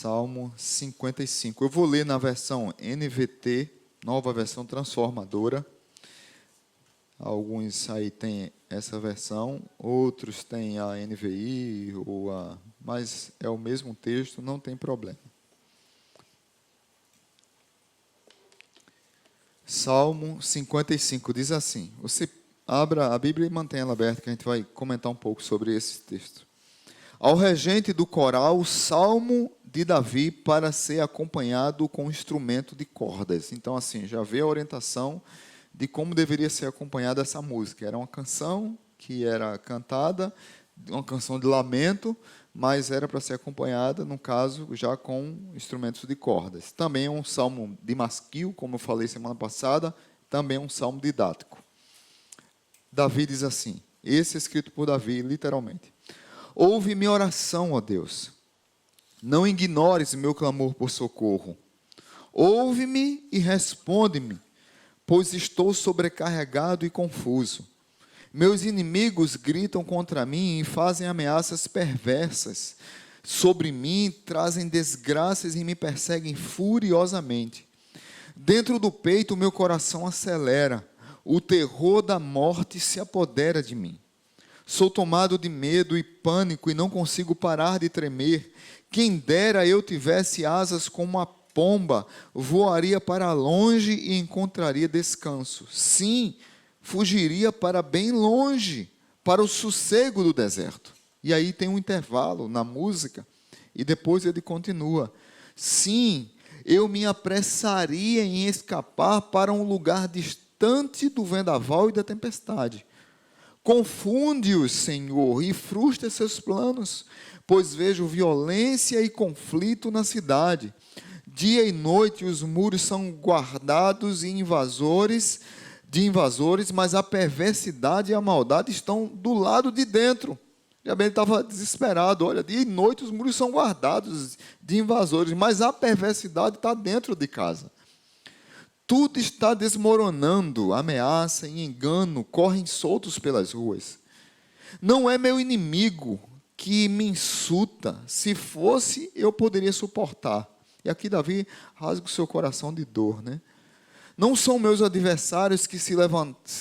Salmo 55. Eu vou ler na versão NVT, nova versão transformadora. Alguns aí têm essa versão, outros têm a NVI, mas é o mesmo texto, não tem problema. Salmo 55 diz assim, você abra a Bíblia e mantenha ela aberta, que a gente vai comentar um pouco sobre esse texto. Ao regente do coral, Salmo de Davi para ser acompanhado com instrumento de cordas. Então, assim, já vê a orientação de como deveria ser acompanhada essa música. Era uma canção que era cantada, uma canção de lamento, mas era para ser acompanhada, no caso, já com instrumentos de cordas. Também é um salmo de masquil, como eu falei semana passada, também é um salmo didático. Davi diz assim, esse é escrito por Davi, literalmente. Ouve minha oração, ó Deus. Não ignores meu clamor por socorro. Ouve-me e responde-me, pois estou sobrecarregado e confuso. Meus inimigos gritam contra mim e fazem ameaças perversas. Sobre mim trazem desgraças e me perseguem furiosamente. Dentro do peito meu coração acelera. O terror da morte se apodera de mim. Sou tomado de medo e pânico e não consigo parar de tremer. Quem dera eu tivesse asas como uma pomba, voaria para longe e encontraria descanso. Sim, fugiria para bem longe, para o sossego do deserto. E aí tem um intervalo na música, e depois ele continua. Sim, eu me apressaria em escapar para um lugar distante do vendaval e da tempestade. Confunde-os, Senhor, e frustra seus planos, pois vejo violência e conflito na cidade. Dia e noite os muros são guardados de invasores, mas a perversidade e a maldade estão do lado de dentro. Já bem ele estava desesperado, olha, dia e noite os muros são guardados de invasores, mas a perversidade está dentro de casa. Tudo está desmoronando, ameaça e engano correm soltos pelas ruas. Não é meu inimigo que me insulta, se fosse eu poderia suportar. E aqui Davi rasga o seu coração de dor, né? Não são meus adversários que se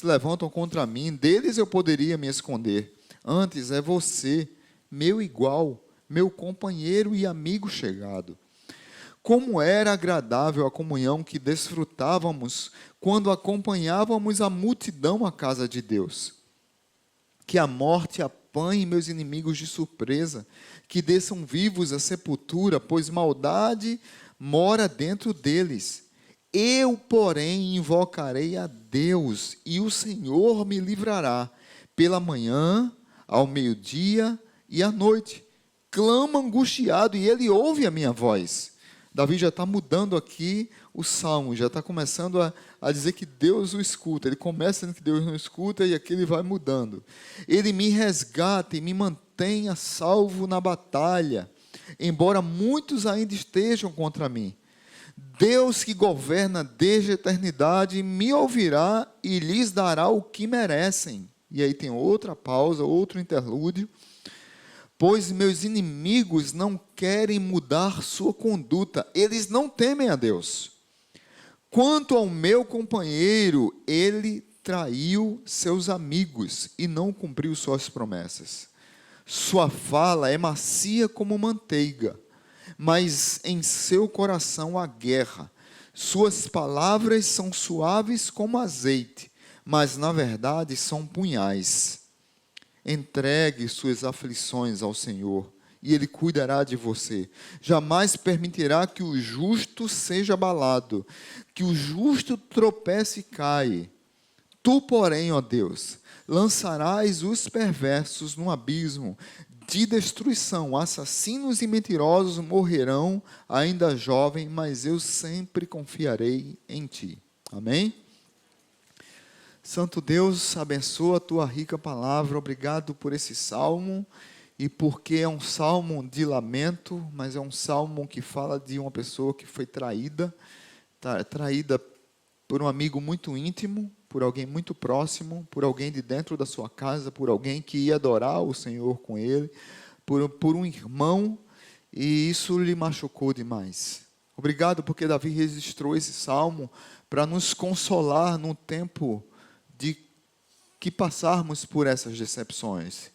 levantam contra mim, deles eu poderia me esconder. Antes é você, meu igual, meu companheiro e amigo chegado. Como era agradável a comunhão que desfrutávamos quando acompanhávamos a multidão à casa de Deus. Que a morte apanhe meus inimigos de surpresa, que desçam vivos à sepultura, pois maldade mora dentro deles. Eu, porém, invocarei a Deus, e o Senhor me livrará. Pela manhã, ao meio-dia e à noite. Clamo angustiado, e Ele ouve a minha voz. Davi já está mudando aqui o salmo, já está começando a dizer que Deus o escuta. Ele começa dizendo que Deus não escuta e aqui ele vai mudando. Ele me resgata e me mantém a salvo na batalha, embora muitos ainda estejam contra mim. Deus que governa desde a eternidade me ouvirá e lhes dará o que merecem. E aí tem outra pausa, outro interlúdio. Pois meus inimigos não querem mudar sua conduta, eles não temem a Deus. Quanto ao meu companheiro, ele traiu seus amigos e não cumpriu suas promessas. Sua fala é macia como manteiga, mas em seu coração há guerra. Suas palavras são suaves como azeite, mas na verdade são punhais. Entregue suas aflições ao Senhor, e Ele cuidará de você. Jamais permitirá que o justo seja abalado, que o justo tropece e caia. Tu, porém, ó Deus, lançarás os perversos num abismo de destruição. Assassinos e mentirosos morrerão, ainda jovem, mas eu sempre confiarei em Ti. Amém? Santo Deus, abençoa a Tua rica palavra, obrigado por esse salmo, e porque é um salmo de lamento, mas é um salmo que fala de uma pessoa que foi traída por um amigo muito íntimo, por alguém muito próximo, por alguém de dentro da sua casa, por alguém que ia adorar o Senhor com ele, por um irmão e isso lhe machucou demais. Obrigado porque Davi registrou esse salmo para nos consolar no tempo de que passarmos por essas decepções,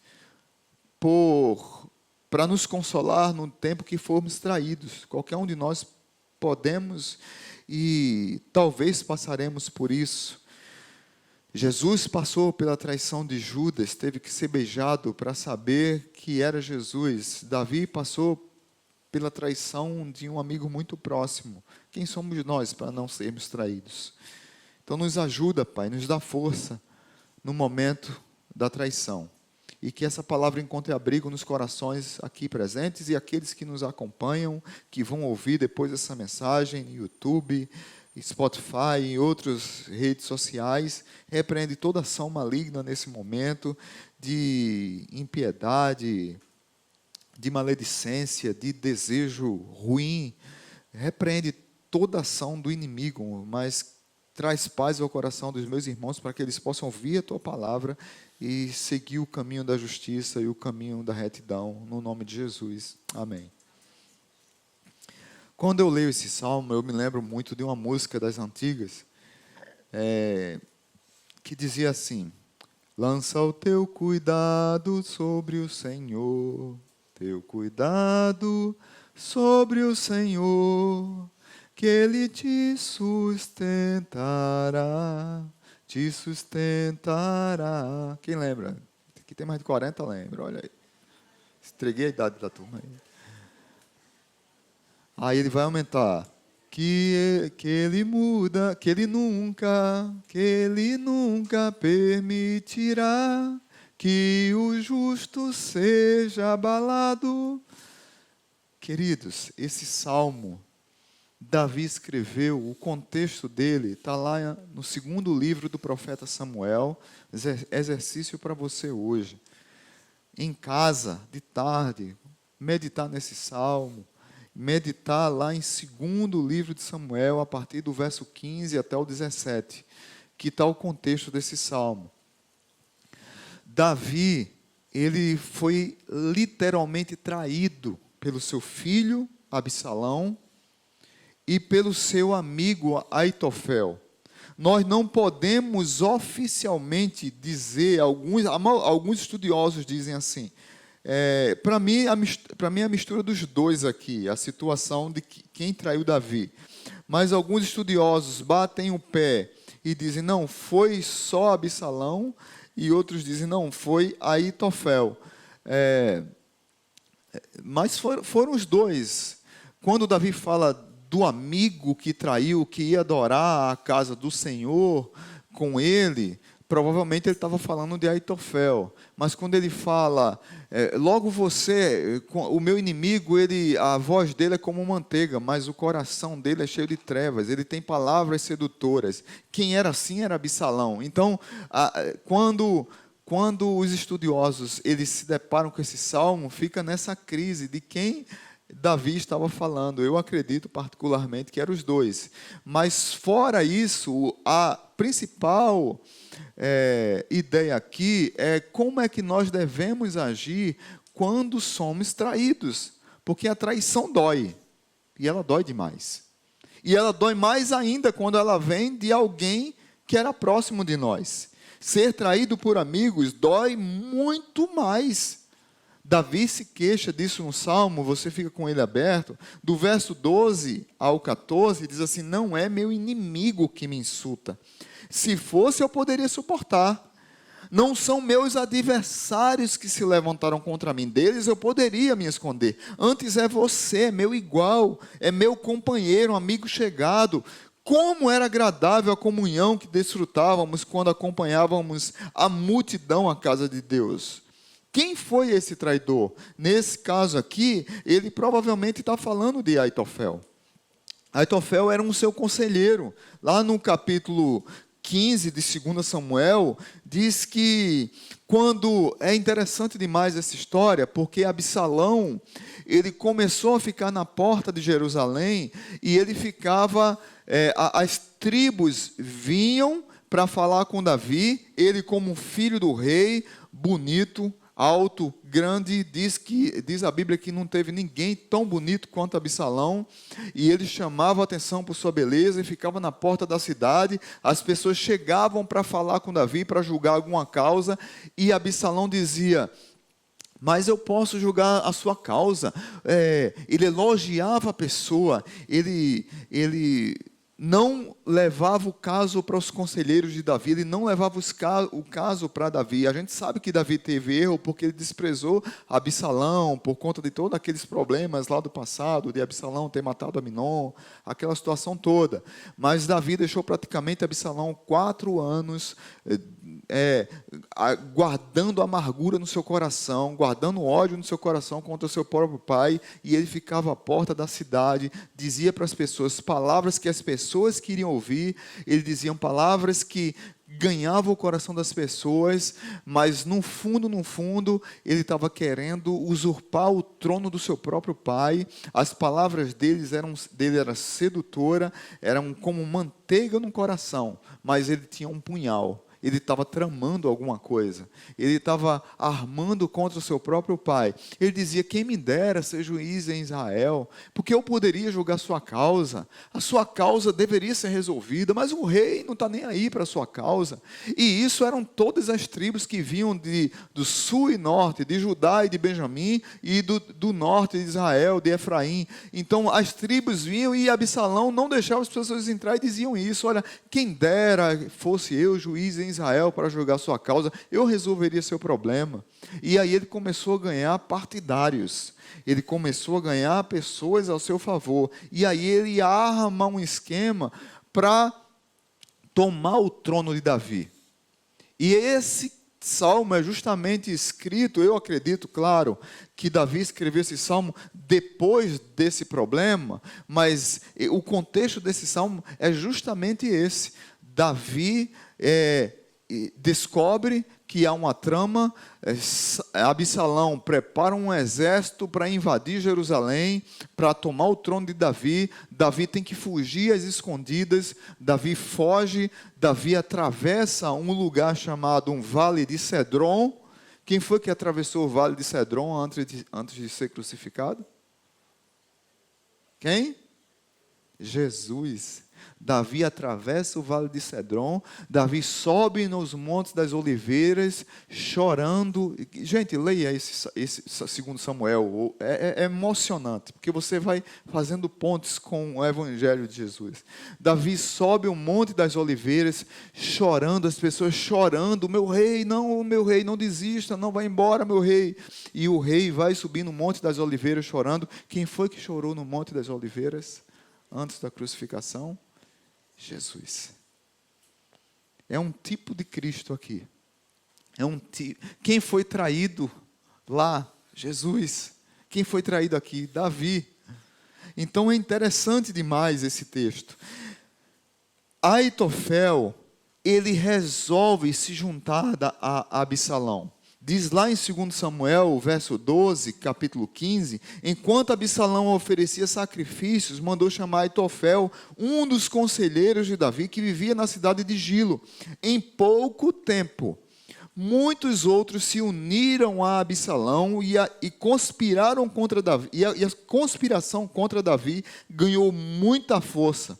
para nos consolar no tempo que formos traídos. Qualquer um de nós podemos e talvez passaremos por isso. Jesus passou pela traição de Judas, teve que ser beijado para saber que era Jesus. Davi passou pela traição de um amigo muito próximo. Quem somos nós para não sermos traídos? Então nos ajuda, Pai, nos dá força no momento da traição. E que essa palavra encontre abrigo nos corações aqui presentes e aqueles que nos acompanham, que vão ouvir depois essa mensagem no YouTube, Spotify e outras redes sociais. Repreende toda ação maligna nesse momento de impiedade, de maledicência, de desejo ruim. Repreende toda ação do inimigo, mas traz paz ao coração dos meus irmãos para que eles possam ouvir a Tua palavra e seguir o caminho da justiça e o caminho da retidão, no nome de Jesus. Amém. Quando eu leio esse salmo, eu me lembro muito de uma música das antigas, que dizia assim: lança o teu cuidado sobre o Senhor, teu cuidado sobre o Senhor, que Ele te sustentará, te sustentará. Quem lembra? Aqui tem mais de 40, lembra, olha aí. Entreguei a idade da turma aí. Aí ele vai aumentar. Que ele muda, que ele nunca permitirá que o justo seja abalado. Queridos, esse salmo, Davi escreveu, o contexto dele está lá no segundo livro do profeta Samuel, exercício para você hoje. Em casa, de tarde, meditar nesse salmo, meditar lá em segundo livro de Samuel, a partir do verso 15 até o 17, que está o contexto desse salmo. Davi, ele foi literalmente traído pelo seu filho Absalão e pelo seu amigo Aitofel. Nós não podemos oficialmente dizer, alguns estudiosos dizem assim, para mim a mistura dos dois aqui, a situação de quem traiu Davi. Mas alguns estudiosos batem o pé e dizem, não, foi só Absalão, e outros dizem, não, foi Aitofel. Mas foram os dois. Quando Davi fala do amigo que traiu, que ia adorar a casa do Senhor com ele, provavelmente ele estava falando de Aitofel. Mas quando ele fala, logo você, o meu inimigo, a voz dele é como manteiga, mas o coração dele é cheio de trevas, ele tem palavras sedutoras. Quem era assim era Absalão. Então, quando os estudiosos eles se deparam com esse salmo, fica nessa crise de quem Davi estava falando. Eu acredito particularmente que eram os dois. Mas fora isso, a principal ideia aqui é como é que nós devemos agir quando somos traídos. Porque a traição dói. E ela dói demais. E ela dói mais ainda quando ela vem de alguém que era próximo de nós. Ser traído por amigos dói muito mais. Davi se queixa disso no Salmo, você fica com ele aberto, do verso 12 ao 14, diz assim, não é meu inimigo que me insulta. Se fosse, eu poderia suportar. Não são meus adversários que se levantaram contra mim. Deles eu poderia me esconder. Antes é você, meu igual, é meu companheiro, um amigo chegado. Como era agradável a comunhão que desfrutávamos quando acompanhávamos a multidão à casa de Deus. Quem foi esse traidor? Nesse caso aqui, ele provavelmente está falando de Aitofel. Aitofel era um seu conselheiro. Lá no capítulo 15 de 2 Samuel, diz que é interessante demais essa história, porque Absalão, ele começou a ficar na porta de Jerusalém, e ele ficava, as tribos vinham para falar com Davi, ele como filho do rei, bonito, alto, grande, diz a Bíblia que não teve ninguém tão bonito quanto Absalão, e ele chamava a atenção por sua beleza e ficava na porta da cidade. As pessoas chegavam para falar com Davi, para julgar alguma causa, e Absalão dizia: mas eu posso julgar a sua causa. Ele elogiava a pessoa, ele não levava o caso para os conselheiros de Davi, ele não levava o caso para Davi. A gente sabe que Davi teve erro porque ele desprezou Absalão, por conta de todos aqueles problemas lá do passado, de Absalão ter matado Aminon, aquela situação toda. Mas Davi deixou praticamente Absalão 4 anos guardando amargura no seu coração, guardando ódio no seu coração contra o seu próprio pai, e ele ficava à porta da cidade, dizia para as pessoas palavras que as pessoas queriam ouvir, ele dizia palavras que ganhavam o coração das pessoas, mas no fundo, ele estava querendo usurpar o trono do seu próprio pai. As palavras dele eram sedutoras, eram como manteiga no coração, mas ele tinha um punhal. Ele estava tramando alguma coisa, ele estava armando contra o seu próprio pai. Ele dizia: quem me dera ser juiz em Israel, porque eu poderia julgar a sua causa deveria ser resolvida, mas o rei não está nem aí para a sua causa. E isso eram todas as tribos que vinham do sul e norte, de Judá e de Benjamim, e do norte de Israel, de Efraim. Então as tribos vinham, e Absalão não deixava as pessoas entrar e diziam isso: olha, quem dera fosse eu juiz em Israel para julgar sua causa, eu resolveria seu problema. E aí ele começou a ganhar partidários, ele começou a ganhar pessoas ao seu favor, e aí ele ia armar um esquema para tomar o trono de Davi. E esse salmo é justamente escrito, eu acredito, claro, que Davi escreveu esse salmo depois desse problema, mas o contexto desse salmo é justamente esse. Davi descobre que há uma trama, Absalão prepara um exército para invadir Jerusalém, para tomar o trono de Davi. Davi tem que fugir às escondidas, Davi foge, Davi atravessa um lugar chamado um vale de Cedron. Quem foi que atravessou o vale de Cedron antes de ser crucificado? Quem? Jesus. Davi atravessa o vale de Cedron, Davi sobe nos montes das oliveiras, chorando. Gente, leia esse 2 Samuel, é emocionante, porque você vai fazendo pontes com o Evangelho de Jesus. Davi sobe o monte das oliveiras, chorando, as pessoas chorando: meu rei, não desista, não vai embora, meu rei. E o rei vai subir no monte das oliveiras chorando. Quem foi que chorou no monte das oliveiras antes da crucificação? Jesus. É um tipo de Cristo aqui. Quem foi traído lá? Jesus. Quem foi traído aqui? Davi. Então é interessante demais esse texto. Aitofel, ele resolve se juntar a Absalão. Diz lá em 2 Samuel, verso 12, capítulo 15, enquanto Absalão oferecia sacrifícios, mandou chamar Aitofel, um dos conselheiros de Davi, que vivia na cidade de Gilo. Em pouco tempo, muitos outros se uniram a Absalão e conspiraram contra Davi. E a conspiração contra Davi ganhou muita força.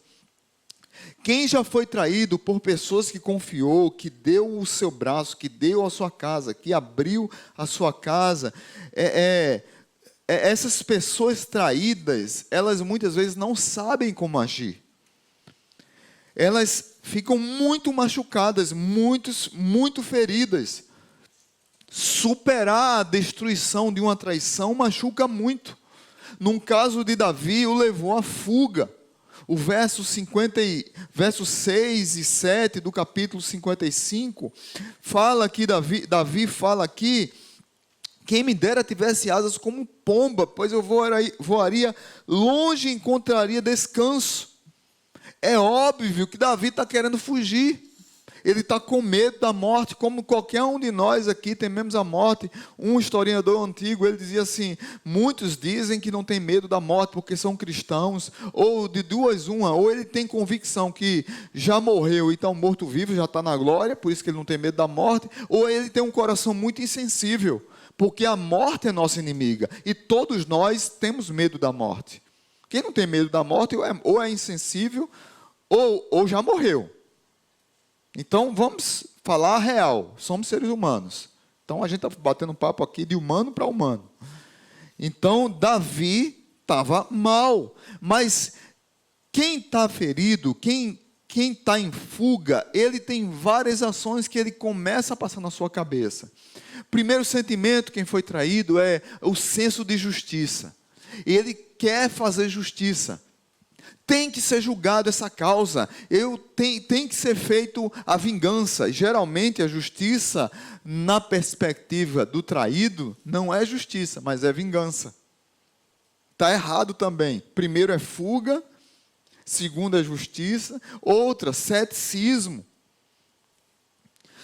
Quem já foi traído por pessoas que confiou, que deu o seu braço, que deu a sua casa, que abriu a sua casa, essas pessoas traídas, elas muitas vezes não sabem como agir. Elas ficam muito machucadas, muito feridas. Superar a destruição de uma traição machuca muito. Num caso de Davi, o levou à fuga. O verso 6 e 7 do capítulo 55, fala que Davi fala aqui: quem me dera tivesse asas como pomba, pois eu voaria longe e encontraria descanso. É óbvio que Davi está querendo fugir. Ele está com medo da morte, como qualquer um de nós aqui tememos a morte. Um historiador antigo, ele dizia assim: muitos dizem que não tem medo da morte porque são cristãos, ou de duas uma, ou ele tem convicção que já morreu e está morto-vivo, já está na glória, por isso que ele não tem medo da morte, ou ele tem um coração muito insensível, porque a morte é nossa inimiga, e todos nós temos medo da morte. Quem não tem medo da morte ou é insensível, ou já morreu. Então, vamos falar a real, somos seres humanos. Então, a gente está batendo papo aqui de humano para humano. Então, Davi estava mal, mas quem está ferido, quem está em fuga, ele tem várias ações que ele começa a passar na sua cabeça. Primeiro sentimento, quem foi traído, é o senso de justiça. Ele quer fazer justiça. Tem que ser julgado essa causa. Tem que ser feito a vingança. Geralmente a justiça, na perspectiva do traído, não é justiça, mas é vingança. Está errado também. Primeiro é fuga, segundo é justiça, outra, ceticismo.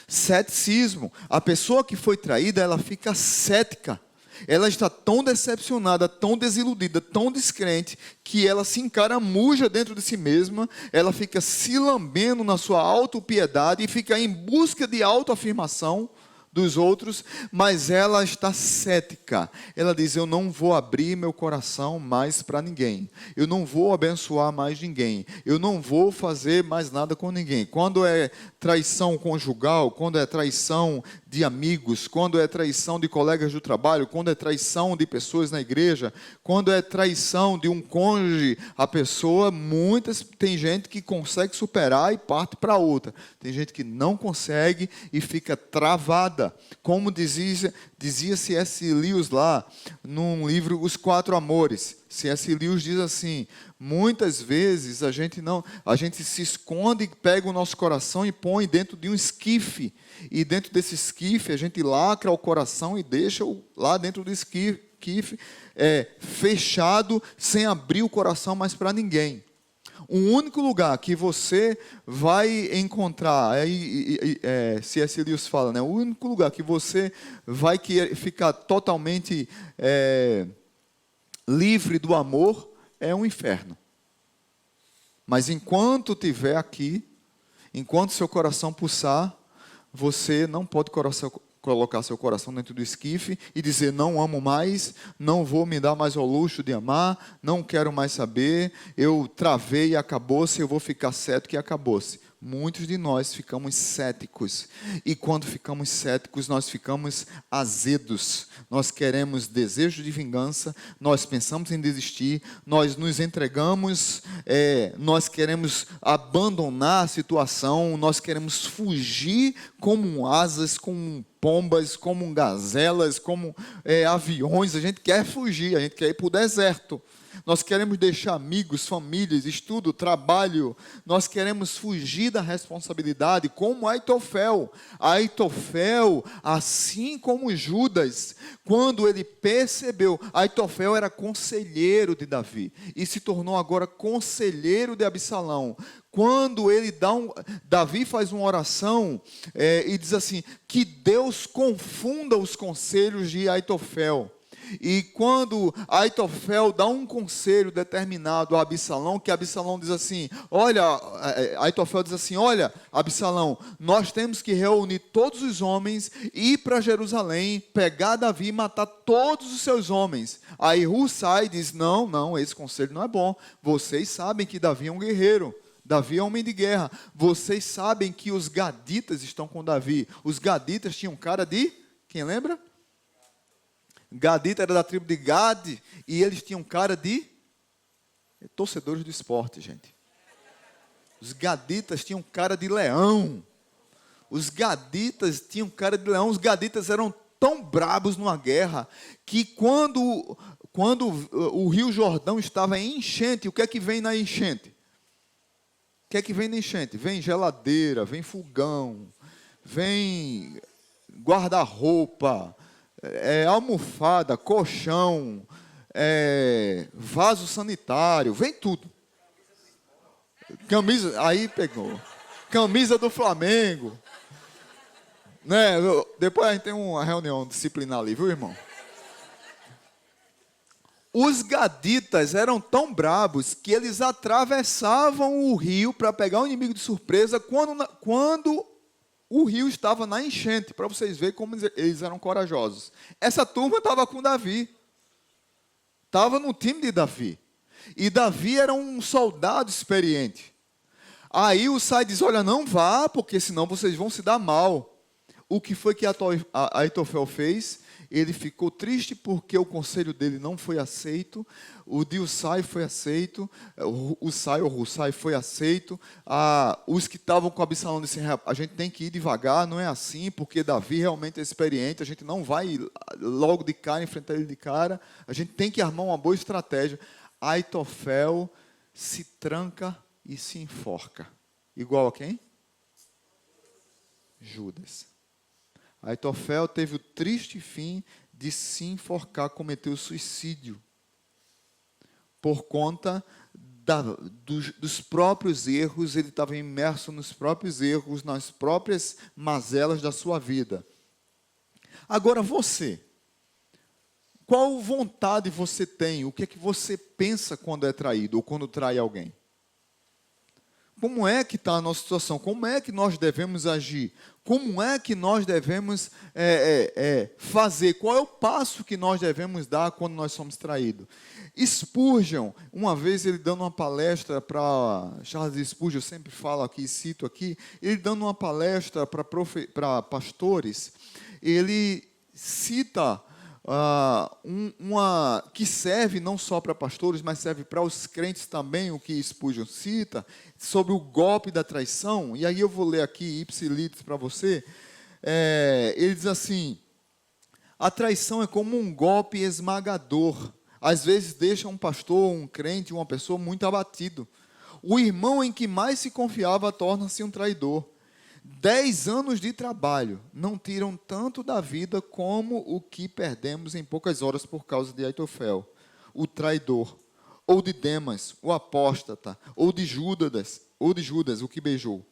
Ceticismo. A pessoa que foi traída, ela fica cética. Ela está tão decepcionada, tão desiludida, tão descrente, que ela se encaramuja dentro de si mesma, ela fica se lambendo na sua autopiedade e fica em busca de autoafirmação dos outros, mas ela está cética. Ela diz: eu não vou abrir meu coração mais para ninguém, eu não vou abençoar mais ninguém, eu não vou fazer mais nada com ninguém. Quando é traição conjugal, quando é traição de amigos, quando é traição de colegas do trabalho, quando é traição de pessoas na igreja, quando é traição de um cônjuge, a pessoa, tem gente que consegue superar e parte para outra, tem gente que não consegue e fica travada, como dizia C.S. Lewis lá, num livro Os Quatro Amores. C.S. Lewis diz assim: muitas vezes a gente se esconde, pega o nosso coração e põe dentro de um esquife, e dentro desse esquife a gente lacra o coração e deixa lá dentro do esquife fechado, sem abrir o coração mais para ninguém. O único lugar que você vai encontrar, C.S. Lewis fala, o único lugar que você vai ficar totalmente livre do amor é um inferno. Mas enquanto estiver aqui, enquanto seu coração pulsar, você não pode colocar seu coração dentro do esquife e dizer: não amo mais, não vou me dar mais ao luxo de amar, não quero mais saber, eu travei e acabou-se, eu vou ficar cético e acabou-se. Muitos de nós ficamos céticos, e quando ficamos céticos, nós ficamos azedos, nós queremos desejo de vingança, nós pensamos em desistir, nós nos entregamos, nós queremos abandonar a situação, nós queremos fugir como asas, como pombas, como gazelas, como aviões. A gente quer fugir, a gente quer ir para o deserto. Nós queremos deixar amigos, famílias, estudo, trabalho. Nós queremos fugir da responsabilidade, como Aitofel. Aitofel, assim como Judas, quando ele percebeu, Aitofel era conselheiro de Davi e se tornou agora conselheiro de Absalão. Quando Davi faz uma oração e diz assim: que Deus confunda os conselhos de Aitofel. E quando Aitofel dá um conselho determinado a Absalão, que Absalão diz assim: Aitofel diz assim: olha, Absalão, nós temos que reunir todos os homens, ir para Jerusalém, pegar Davi e matar todos os seus homens. Aí Hussai diz: não, esse conselho não é bom. Vocês sabem que Davi é um guerreiro. Davi é homem de guerra. Vocês sabem que os gaditas estão com Davi. Os gaditas tinham cara de... Quem lembra? Gadita era da tribo de Gade, e eles tinham cara de torcedores do esporte, gente. Os gaditas tinham cara de leão. Os gaditas tinham cara de leão. Os gaditas eram tão brabos numa guerra que quando o Rio Jordão estava em enchente, o que é que vem na enchente? O que é que vem na enchente? Vem geladeira, vem fogão, vem guarda-roupa, almofada, colchão, vaso sanitário, vem tudo. Camisa, aí pegou. Camisa do Flamengo. Né? Depois a gente tem uma reunião disciplinar ali, viu, irmão? Os gaditas eram tão brabos que eles atravessavam o rio para pegar o inimigo de surpresa quando O rio estava na enchente, para vocês verem como eles eram corajosos. Essa turma estava com Davi. Estava no time de Davi. E Davi era um soldado experiente. Aí o Sai diz, olha, não vá, porque senão vocês vão se dar mal. O que foi que Aitofel fez? Ele ficou triste porque o conselho dele não foi aceito, o de Hussai foi aceito, o Hussai foi aceito, os que estavam com Absalão disseram, a gente tem que ir devagar, não é assim, porque Davi realmente é experiente, a gente não vai logo de cara enfrentar ele de cara, a gente tem que armar uma boa estratégia. Aitofel se tranca e se enforca. Igual a quem? Judas. Aitofel teve o triste fim de se enforcar, cometeu suicídio. Por conta dos próprios erros, ele estava imerso nos próprios erros, nas próprias mazelas da sua vida. Agora você, qual vontade você tem? O que é que você pensa quando é traído ou quando trai alguém? Como é que está a nossa situação? Como é que nós devemos agir? Como é que nós devemos fazer? Qual é o passo que nós devemos dar quando nós somos traídos? Spurgeon, uma vez ele dando uma palestra para Charles Spurgeon, eu sempre falo aqui, cito aqui, ele dando uma palestra para pastores, ele cita que serve não só para pastores, mas serve para os crentes também, o que Spurgeon cita, sobre o golpe da traição. E aí eu vou ler aqui, ipsilis para você. Ele diz assim, a traição é como um golpe esmagador. Às vezes deixa um pastor, um crente, uma pessoa muito abatido. O irmão em que mais se confiava torna-se um traidor. 10 anos de trabalho não tiram tanto da vida como o que perdemos em poucas horas por causa de Aitofel, o traidor, ou de Demas, o apóstata, ou de Judas, o que beijou.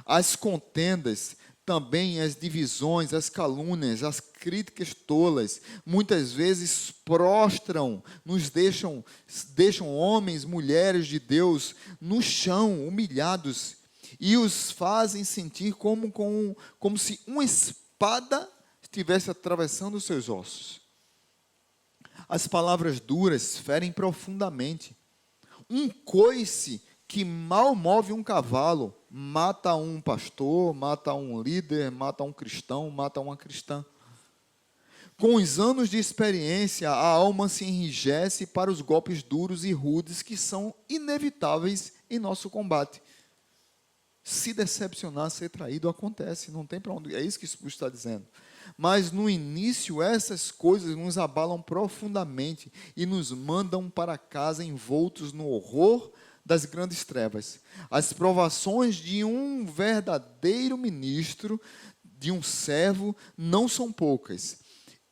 As contendas, também as divisões, as calúnias, as críticas tolas, muitas vezes prostram, nos deixam homens, mulheres de Deus no chão, humilhados, e os fazem sentir como se uma espada estivesse atravessando os seus ossos. As palavras duras ferem profundamente. Um coice que mal move um cavalo mata um pastor, mata um líder, mata um cristão, mata uma cristã. Com os anos de experiência, a alma se enrijece para os golpes duros e rudes que são inevitáveis em nosso combate. Se decepcionar, ser traído, acontece, não tem para onde, é isso que isso está dizendo. Mas no início, essas coisas nos abalam profundamente e nos mandam para casa envoltos no horror das grandes trevas. As provações de um verdadeiro ministro, de um servo, não são poucas.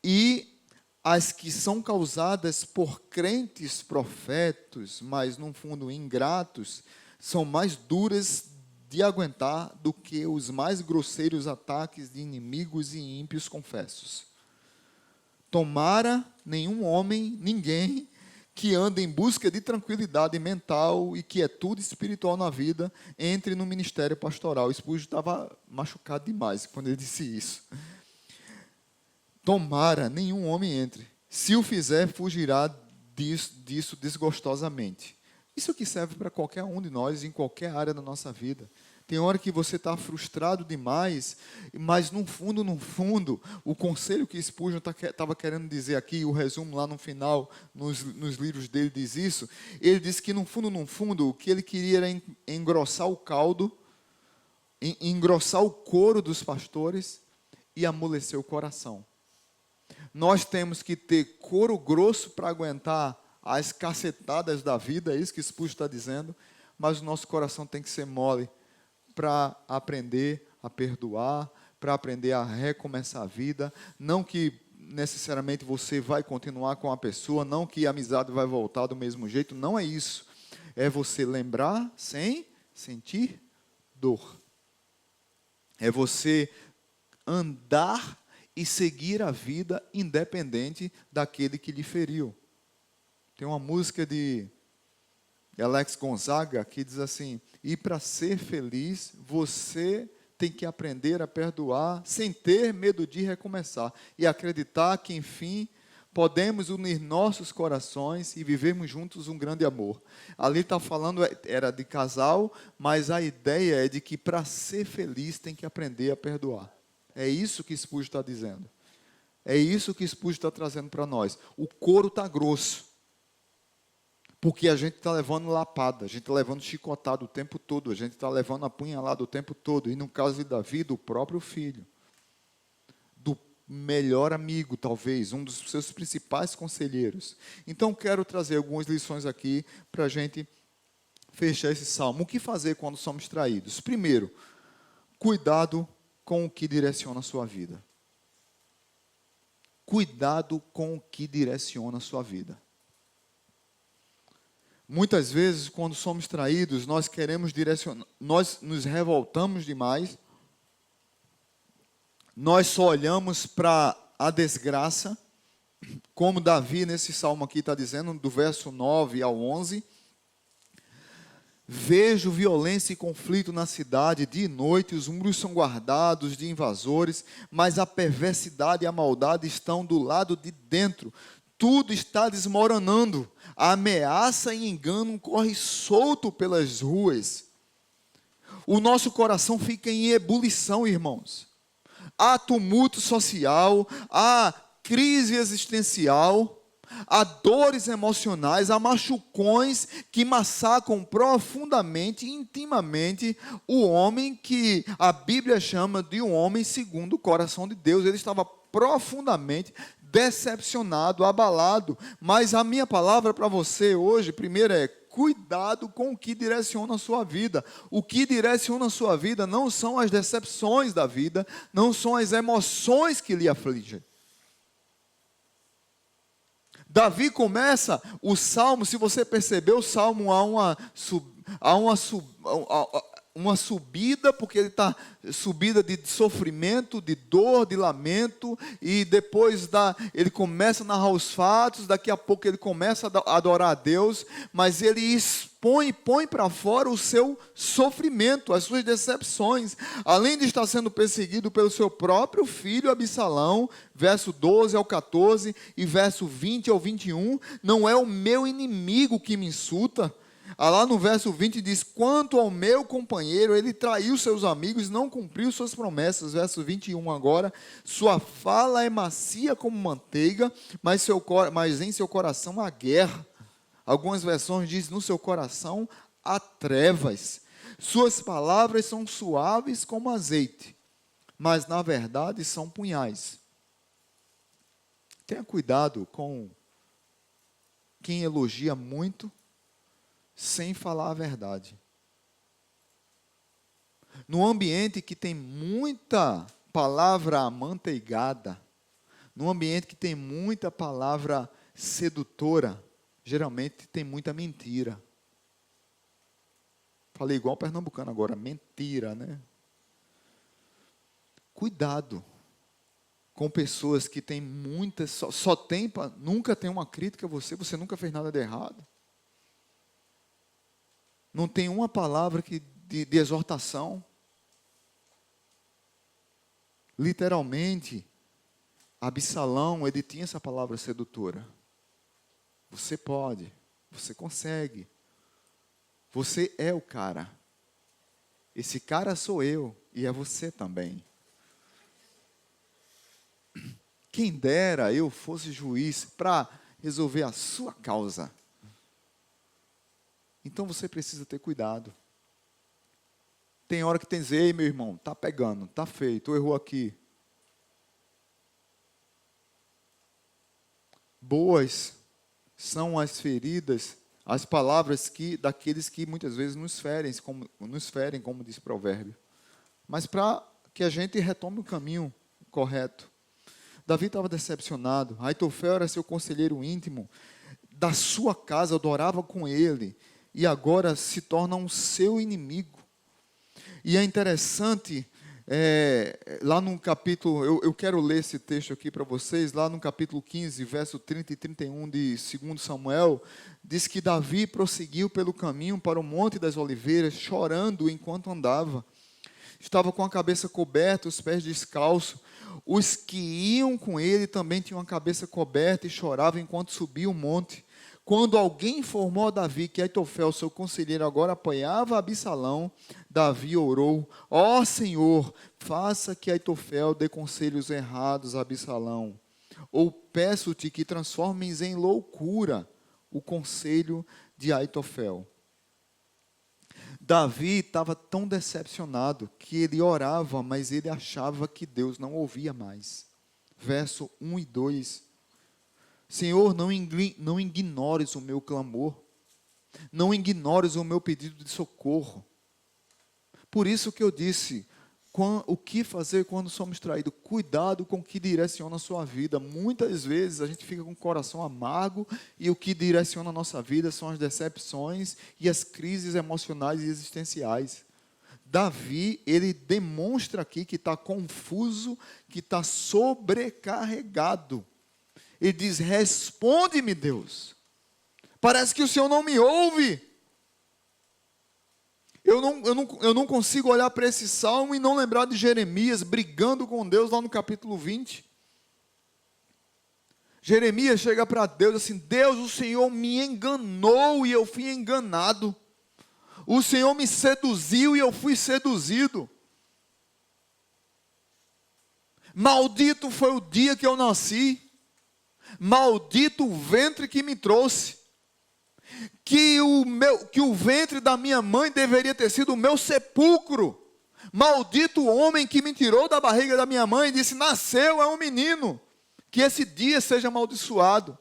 E as que são causadas por crentes profetas, mas no fundo ingratos, são mais duras de aguentar do que os mais grosseiros ataques de inimigos e ímpios confessos. Tomara nenhum homem, ninguém, que anda em busca de tranquilidade mental e quietude espiritual na vida, entre no ministério pastoral. Spurgeon estava machucado demais quando ele disse isso. Tomara nenhum homem entre. Se o fizer, fugirá disso desgostosamente. Isso que serve para qualquer um de nós, em qualquer área da nossa vida. Tem hora que você está frustrado demais, mas no fundo, o conselho que Spurgeon estava querendo dizer aqui, o resumo lá no final, nos livros dele diz isso, ele diz que no fundo, o que ele queria era engrossar o caldo, engrossar o couro dos pastores e amolecer o coração. Nós temos que ter couro grosso para aguentar as cacetadas da vida, é isso que Spurgeon está dizendo, mas o nosso coração tem que ser mole para aprender a perdoar, para aprender a recomeçar a vida. Não que necessariamente você vai continuar com a pessoa, não que a amizade vai voltar do mesmo jeito, não é isso. É você lembrar sem sentir dor. É você andar e seguir a vida independente daquele que lhe feriu. Tem uma música de Alex Gonzaga que diz assim: e para ser feliz, você tem que aprender a perdoar sem ter medo de recomeçar e acreditar que, enfim, podemos unir nossos corações e vivermos juntos um grande amor. Ali está falando, era de casal, mas a ideia é de que para ser feliz tem que aprender a perdoar. É isso que Spurgeon está dizendo. É isso que Spurgeon está trazendo para nós. O couro está grosso. Porque a gente está levando lapada, a gente está levando chicotado o tempo todo, a gente está levando apunhalado o tempo todo. E no caso de Davi, do próprio filho. Do melhor amigo, talvez, um dos seus principais conselheiros. Então, quero trazer algumas lições aqui para a gente fechar esse salmo. O que fazer quando somos traídos? Primeiro, cuidado com o que direciona a sua vida. Cuidado com o que direciona a sua vida. Muitas vezes, quando somos traídos, nós queremos direcionar, nós nos revoltamos demais, nós só olhamos para a desgraça, como Davi nesse salmo aqui está dizendo, do verso 9 ao 11, vejo violência e conflito na cidade, dia e noite, os muros são guardados de invasores, mas a perversidade e a maldade estão do lado de dentro. Tudo está desmoronando. A ameaça e engano corre solto pelas ruas. O nosso coração fica em ebulição, irmãos. Há tumulto social, há crise existencial, há dores emocionais, há machucões que massacram profundamente, intimamente, o homem que a Bíblia chama de um homem segundo o coração de Deus. Ele estava profundamente decepcionado, abalado. Mas a minha palavra para você hoje, primeiro é: cuidado com o que direciona a sua vida. O que direciona a sua vida não são as decepções da vida, não são as emoções que lhe afligem. Davi começa o salmo, se você percebeu, o salmo há uma subida, porque ele está subida de sofrimento, de dor, de lamento, e depois ele começa a narrar os fatos, daqui a pouco ele começa a adorar a Deus, mas ele põe para fora o seu sofrimento, as suas decepções, além de estar sendo perseguido pelo seu próprio filho Absalão, verso 12 ao 14, e verso 20 ao 21, não é o meu inimigo que me insulta. Lá no verso 20 diz: quanto ao meu companheiro, ele traiu seus amigos, não cumpriu suas promessas. Verso 21 agora: sua fala é macia como manteiga, mas em seu coração há guerra. Algumas versões dizem: no seu coração há trevas. Suas palavras são suaves como azeite, mas na verdade são punhais. Tenha cuidado com quem elogia muito sem falar a verdade. No ambiente que tem muita palavra amanteigada, no ambiente que tem muita palavra sedutora, geralmente tem muita mentira. Falei igual pernambucano agora, mentira, né? Cuidado com pessoas que têm muitas, nunca tem uma crítica a você, você nunca fez nada de errado. Não tem uma palavra de exortação. Literalmente, Absalão, ele tinha essa palavra sedutora. Você pode, você consegue. Você é o cara. Esse cara sou eu e é você também. Quem dera eu fosse juiz para resolver a sua causa. Então você precisa ter cuidado. Tem hora que tem que dizer: ei, meu irmão, está pegando, está feio, tu errou aqui. Boas são as feridas, as palavras daqueles que muitas vezes nos ferem, como diz o provérbio. Mas para que a gente retome o caminho correto. Davi estava decepcionado. Aitofel era seu conselheiro íntimo. Da sua casa, adorava com ele. E agora se torna um seu inimigo. E é interessante, lá no capítulo, eu quero ler esse texto aqui para vocês, lá no capítulo 15, verso 30 e 31 de 2 Samuel, diz que Davi prosseguiu pelo caminho para o Monte das Oliveiras, chorando enquanto andava. estava com a cabeça coberta, os pés descalços. Os que iam com ele também tinham a cabeça coberta e choravam enquanto subia o monte. Quando alguém informou a Davi que Aitofel, seu conselheiro, agora apoiava Absalão, Davi orou: ó Senhor, faça que Aitofel dê conselhos errados a Absalão. Ou peço-te que transformes em loucura o conselho de Aitofel. Davi estava tão decepcionado que ele orava, mas ele achava que Deus não ouvia mais. Verso 1 e 2. Senhor, não ignores o meu clamor, não ignores o meu pedido de socorro. Por isso que eu disse, o que fazer quando somos traídos? Cuidado com o que direciona a sua vida. Muitas vezes a gente fica com o coração amargo e o que direciona a nossa vida são as decepções e as crises emocionais e existenciais. Davi, ele demonstra aqui que está confuso, que está sobrecarregado. Ele diz: responde-me, Deus. Parece que o Senhor não me ouve. Eu não consigo olhar para esse salmo e não lembrar de Jeremias brigando com Deus lá no capítulo 20. Jeremias chega para Deus assim: Deus, o Senhor me enganou e eu fui enganado. O Senhor me seduziu e eu fui seduzido. Maldito foi o dia que eu nasci. Maldito o ventre que me trouxe. Que o ventre da minha mãe deveria ter sido o meu sepulcro. Maldito o homem que me tirou da barriga da minha mãe e disse: nasceu, é um menino. Que esse dia seja amaldiçoado.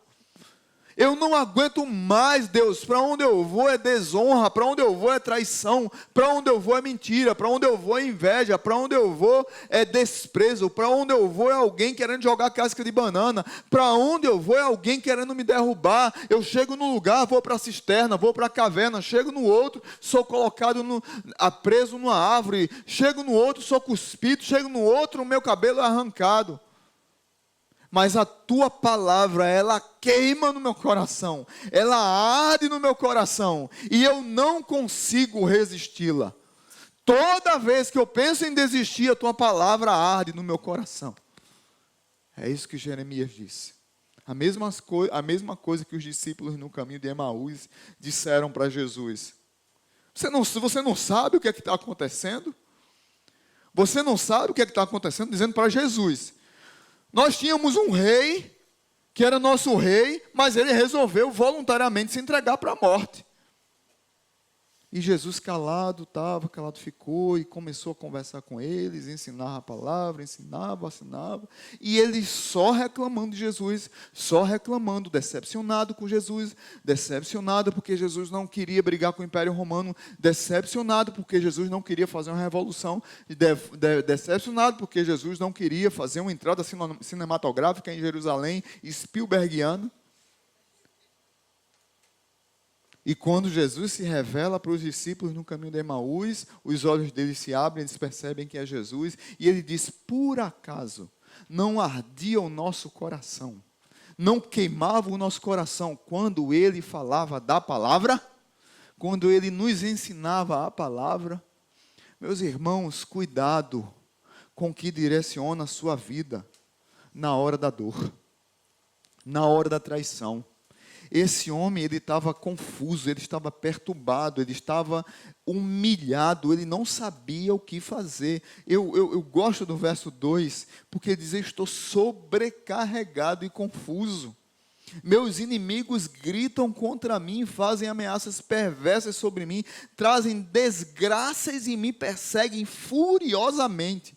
Eu não aguento mais, Deus. Para onde eu vou é desonra, para onde eu vou é traição, para onde eu vou é mentira, para onde eu vou é inveja, para onde eu vou é desprezo, para onde eu vou é alguém querendo jogar casca de banana, para onde eu vou é alguém querendo me derrubar. Eu chego num lugar, vou para a cisterna, vou para a caverna, chego no outro, sou colocado preso numa árvore, chego no outro, sou cuspido, chego no outro, o meu cabelo é arrancado. Mas a tua palavra, ela queima no meu coração, ela arde no meu coração, e eu não consigo resisti-la. Toda vez que eu penso em desistir, a tua palavra arde no meu coração. É isso que Jeremias disse. A mesma coisa que os discípulos no caminho de Emaús disseram para Jesus. Você não sabe o que é que está acontecendo? Você não sabe o que é que está acontecendo? Dizendo para Jesus: nós tínhamos um rei, que era nosso rei, mas ele resolveu voluntariamente se entregar para a morte. E Jesus calado ficou e começou a conversar com eles, ensinar a palavra, ensinava. E eles só reclamando de Jesus, só reclamando, decepcionado com Jesus, decepcionado porque Jesus não queria brigar com o Império Romano, decepcionado porque Jesus não queria fazer uma revolução, decepcionado porque Jesus não queria fazer uma entrada cinematográfica em Jerusalém, Spielbergiana. E quando Jesus se revela para os discípulos no caminho de Emaús, os olhos deles se abrem, eles percebem que é Jesus, e ele diz: por acaso não ardia o nosso coração, não queimava o nosso coração quando ele falava da palavra, quando ele nos ensinava a palavra? Meus irmãos, cuidado com o que direciona a sua vida na hora da dor, na hora da traição. Esse homem, ele estava confuso, ele estava perturbado, ele estava humilhado, ele não sabia o que fazer. Eu gosto do verso 2, porque ele diz: estou sobrecarregado e confuso. Meus inimigos gritam contra mim, fazem ameaças perversas sobre mim, trazem desgraças e me perseguem furiosamente.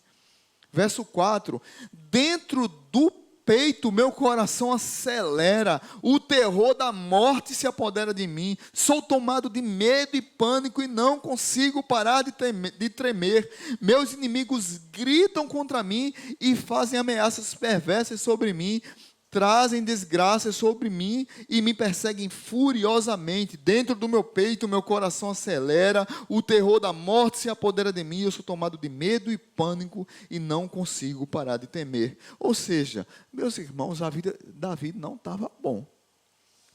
Verso 4, dentro do peito, meu coração acelera, o terror da morte se apodera de mim, sou tomado de medo e pânico e não consigo parar de tremer. Meus inimigos gritam contra mim e fazem ameaças perversas sobre mim, trazem desgraças sobre mim e me perseguem furiosamente. Dentro do meu peito, meu coração acelera, o terror da morte se apodera de mim, eu sou tomado de medo e pânico e não consigo parar de temer. Ou seja, meus irmãos, a vida da Davi não estava bom.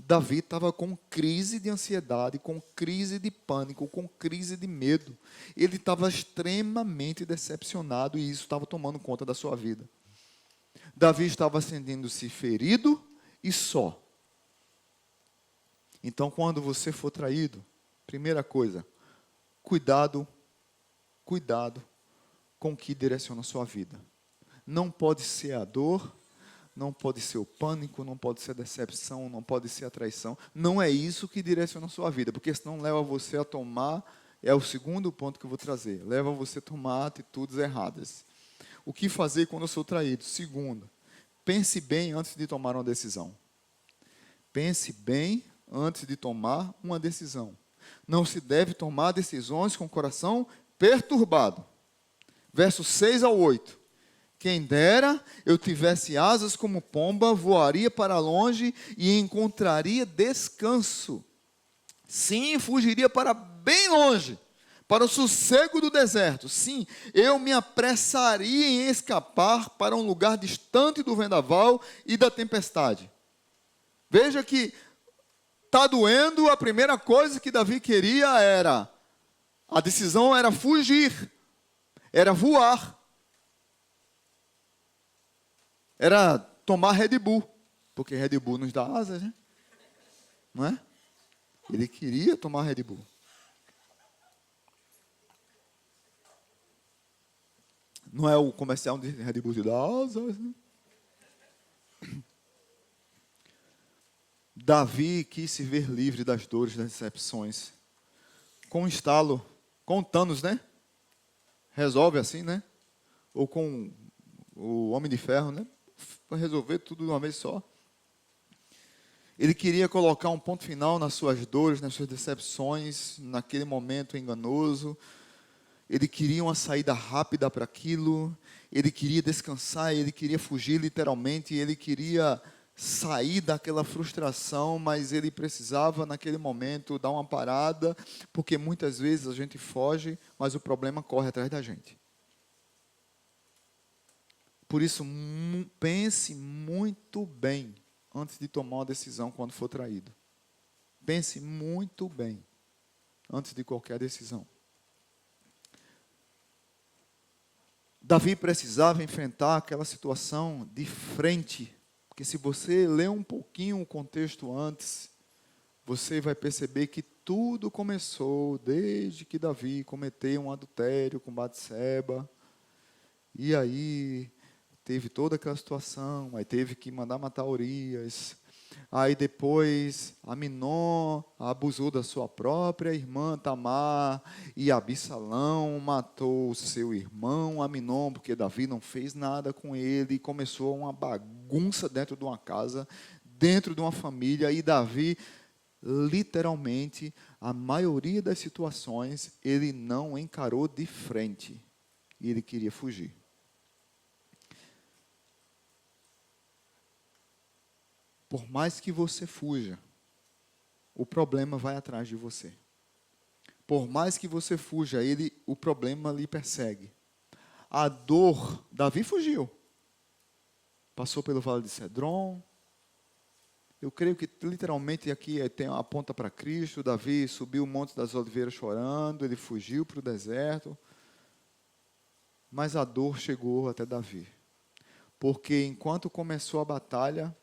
Davi estava com crise de ansiedade, com crise de pânico, com crise de medo. Ele estava extremamente decepcionado e isso estava tomando conta da sua vida. Davi estava sentindo-se ferido e só. Então, quando você for traído, primeira coisa, cuidado com o que direciona a sua vida. Não pode ser a dor, não pode ser o pânico, não pode ser a decepção, não pode ser a traição. Não é isso que direciona a sua vida, porque senão leva você a tomar, é o segundo ponto que eu vou trazer, leva você a tomar atitudes erradas. O que fazer quando eu sou traído? Segundo, pense bem antes de tomar uma decisão. Pense bem antes de tomar uma decisão. Não se deve tomar decisões com o coração perturbado. Versos 6 ao 8. Quem dera eu tivesse asas como pomba, voaria para longe e encontraria descanso. Sim, fugiria para bem longe, para o sossego do deserto. Sim, eu me apressaria em escapar para um lugar distante do vendaval e da tempestade. Veja que está doendo, a primeira coisa que Davi queria era, a decisão era fugir, era voar. Era tomar Red Bull, porque Red Bull nos dá asas, né? Não é? Ele queria tomar Red Bull. Não é o comercial de Red Bull que dá asas, né? Davi quis se ver livre das dores, das decepções. Com um estalo, com o Thanos, né? Resolve assim, né? Ou com o Homem de Ferro, né? Para resolver tudo de uma vez só. Ele queria colocar um ponto final nas suas dores, nas suas decepções, naquele momento enganoso. Ele queria uma saída rápida para aquilo. Ele queria descansar, ele queria fugir literalmente, ele queria sair daquela frustração, mas ele precisava naquele momento dar uma parada, porque muitas vezes a gente foge, mas o problema corre atrás da gente. Por isso, pense muito bem antes de tomar uma decisão quando for traído. Pense muito bem antes de qualquer decisão. Davi precisava enfrentar aquela situação de frente, porque se você ler um pouquinho o contexto antes, você vai perceber que tudo começou desde que Davi cometeu um adultério com Batseba, e aí teve toda aquela situação, aí teve que mandar matar Urias, aí depois Aminon abusou da sua própria irmã Tamar, e Absalão matou o seu irmão Aminon, porque Davi não fez nada com ele, e começou uma bagunça dentro de uma casa, dentro de uma família, e Davi, literalmente, a maioria das situações, ele não encarou de frente, e ele queria fugir. Por mais que você fuja, o problema vai atrás de você. Por mais que você fuja, o problema lhe persegue. A dor, Davi fugiu. Passou pelo vale de Cedron. Eu creio que literalmente aqui tem a ponta para Cristo. Davi subiu o Monte das Oliveiras chorando, ele fugiu para o deserto. Mas a dor chegou até Davi. Porque enquanto começou a batalha,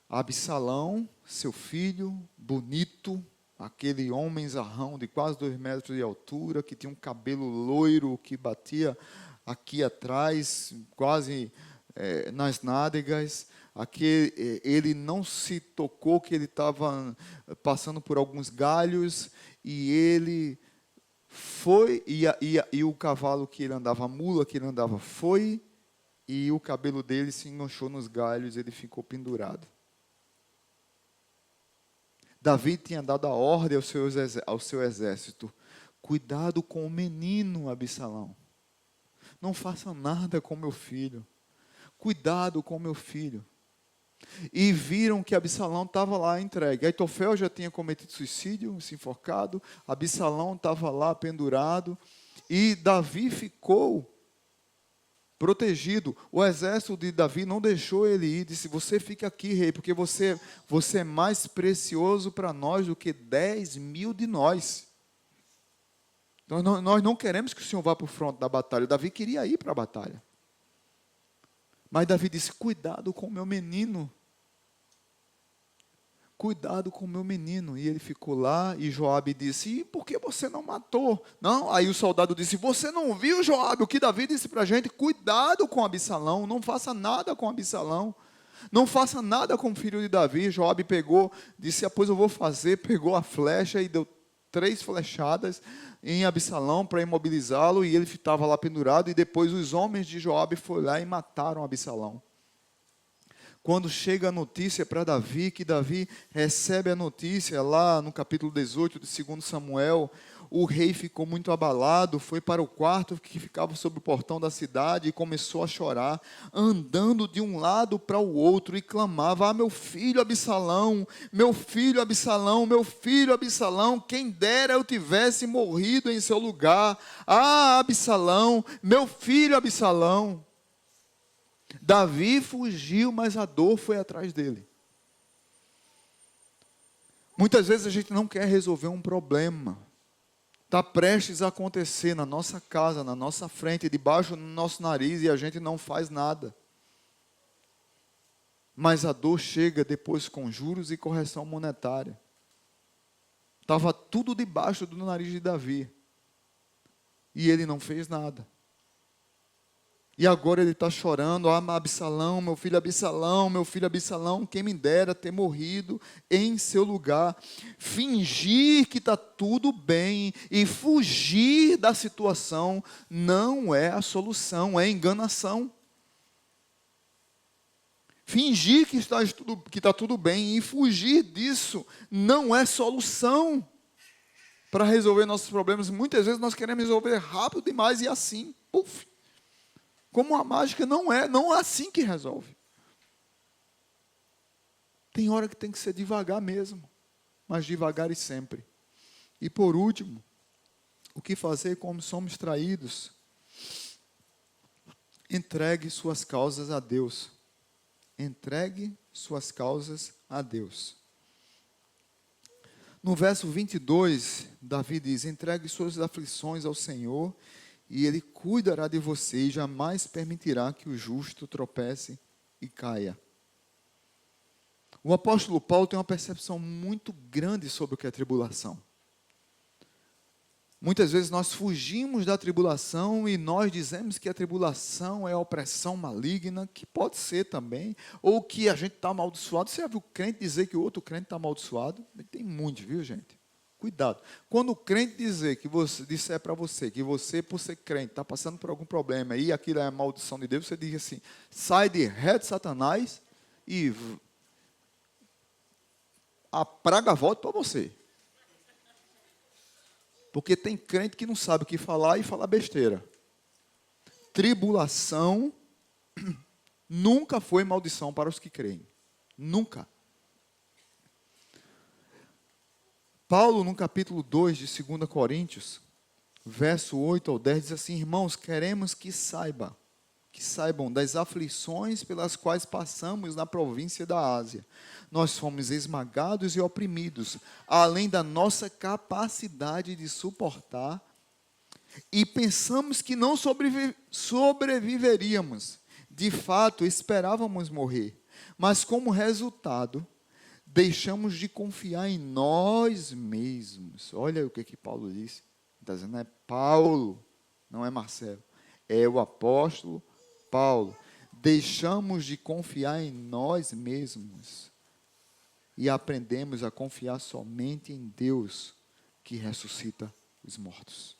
Absalão, seu filho, bonito, aquele homem zarrão de quase 2 metros de altura, que tinha um cabelo loiro que batia aqui atrás, quase nas nádegas, ele não se tocou que ele estava passando por alguns galhos, e ele foi, e o cavalo que ele andava, a mula que ele andava foi, e o cabelo dele se enganchou nos galhos, ele ficou pendurado. Davi tinha dado a ordem ao seu exército: cuidado com o menino Absalão. Não faça nada com meu filho. Cuidado com meu filho. E viram que Absalão estava lá entregue. Aitofel já tinha cometido suicídio, se enforcado. Absalão estava lá pendurado. E Davi ficou protegido. O exército de Davi não deixou ele ir, disse: você fica aqui, rei, porque você é mais precioso para nós do que 10.000 de nós. Nós não queremos que o Senhor vá para o fronte da batalha. Davi queria ir para a batalha. Mas Davi disse: cuidado com o meu menino. Cuidado com o meu menino. E ele ficou lá, e Joabe disse: e por que você não matou? Não, aí o soldado disse: você não viu, Joabe, o que Davi disse para a gente? Cuidado com Absalão, não faça nada com Absalão. Não faça nada com o filho de Davi. Joabe pegou, disse: pois eu vou fazer. Pegou a flecha e deu 3 flechadas em Absalão para imobilizá-lo, e ele estava lá pendurado, e depois os homens de Joabe foram lá e mataram Absalão. Quando chega a notícia para Davi, que Davi recebe a notícia lá no capítulo 18 de 2 Samuel, o rei ficou muito abalado, foi para o quarto que ficava sobre o portão da cidade e começou a chorar, andando de um lado para o outro, e clamava: meu filho Absalão, meu filho Absalão, meu filho Absalão, quem dera eu tivesse morrido em seu lugar. Absalão, meu filho Absalão. Davi fugiu, mas a dor foi atrás dele. Muitas vezes a gente não quer resolver um problema. Está prestes a acontecer na nossa casa, na nossa frente, debaixo do nosso nariz, e a gente não faz nada. Mas a dor chega depois com juros e correção monetária. Estava tudo debaixo do nariz de Davi. E ele não fez nada. E agora ele está chorando: Absalão, meu filho Absalão, meu filho Absalão, quem me dera ter morrido em seu lugar. Fingir que está tudo bem e fugir da situação não é a solução, é enganação. Fingir que está tudo bem e fugir disso não é solução para resolver nossos problemas. Muitas vezes nós queremos resolver rápido demais e assim, puf. Como a mágica não é assim que resolve. Tem hora que tem que ser devagar mesmo, mas devagar e sempre. E por último, o que fazer quando somos traídos? Entregue suas causas a Deus. Entregue suas causas a Deus. No verso 22, Davi diz: entregue suas aflições ao Senhor, e Ele cuidará de você, e jamais permitirá que o justo tropece e caia. O apóstolo Paulo tem uma percepção muito grande sobre o que é tribulação. Muitas vezes nós fugimos da tribulação e nós dizemos que a tribulação é a opressão maligna, que pode ser também, ou que a gente está amaldiçoado. Você já viu crente dizer que o outro crente está amaldiçoado? Tem muito, viu, gente? Cuidado. Quando o crente disser para você que você, por ser crente, está passando por algum problema e aquilo é a maldição de Deus, você diz assim: sai de ré de Satanás e a praga volta para você. Porque tem crente que não sabe o que falar e fala besteira. Tribulação nunca foi maldição para os que creem. Nunca. Paulo, no capítulo 2 de 2 Coríntios, verso 8 ao 10, diz assim: irmãos, queremos que saibam das aflições pelas quais passamos na província da Ásia. Nós fomos esmagados e oprimidos, além da nossa capacidade de suportar, e pensamos que não sobreviveríamos. De fato, esperávamos morrer, mas como resultado, deixamos de confiar em nós mesmos. Olha o que Paulo disse. Está dizendo, é Paulo, não é Marcelo. É o apóstolo Paulo. Deixamos de confiar em nós mesmos e aprendemos a confiar somente em Deus, que ressuscita os mortos.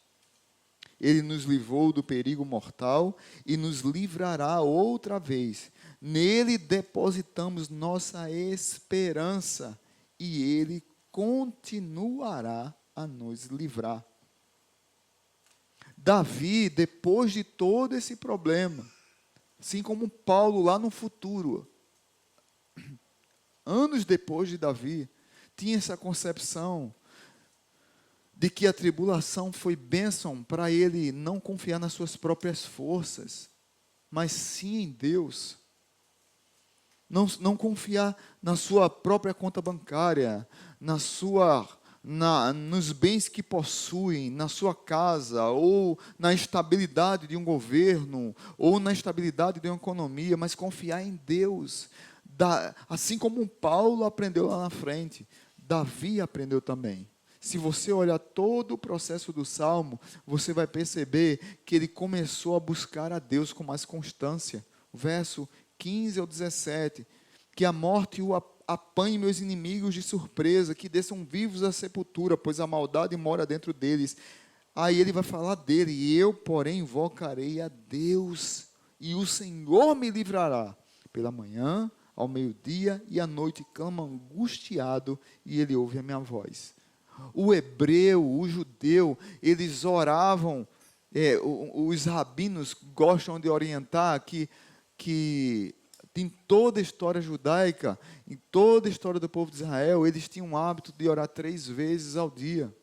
Ele nos livrou do perigo mortal e nos livrará outra vez. Nele depositamos nossa esperança e Ele continuará a nos livrar. Davi, depois de todo esse problema, assim como Paulo lá no futuro, anos depois de Davi, tinha essa concepção de que a tribulação foi bênção para ele não confiar nas suas próprias forças, mas sim em Deus. Não confiar na sua própria conta bancária, nos bens que possuem, na sua casa, ou na estabilidade de um governo, ou na estabilidade de uma economia, mas confiar em Deus. Assim como Paulo aprendeu lá na frente, Davi aprendeu também. Se você olhar todo o processo do Salmo, você vai perceber que ele começou a buscar a Deus com mais constância. Verso 15 ao 17, que a morte o apanhe meus inimigos de surpresa, que desçam vivos à sepultura, pois a maldade mora dentro deles. Aí ele vai falar dele, e eu, porém, invocarei a Deus, e o Senhor me livrará. Pela manhã, ao meio-dia e à noite, clamo angustiado, e ele ouve a minha voz. O hebreu, o judeu, eles oravam, os rabinos gostam de orientar que em toda a história judaica, em toda a história do povo de Israel, eles tinham o hábito de orar 3 vezes ao dia.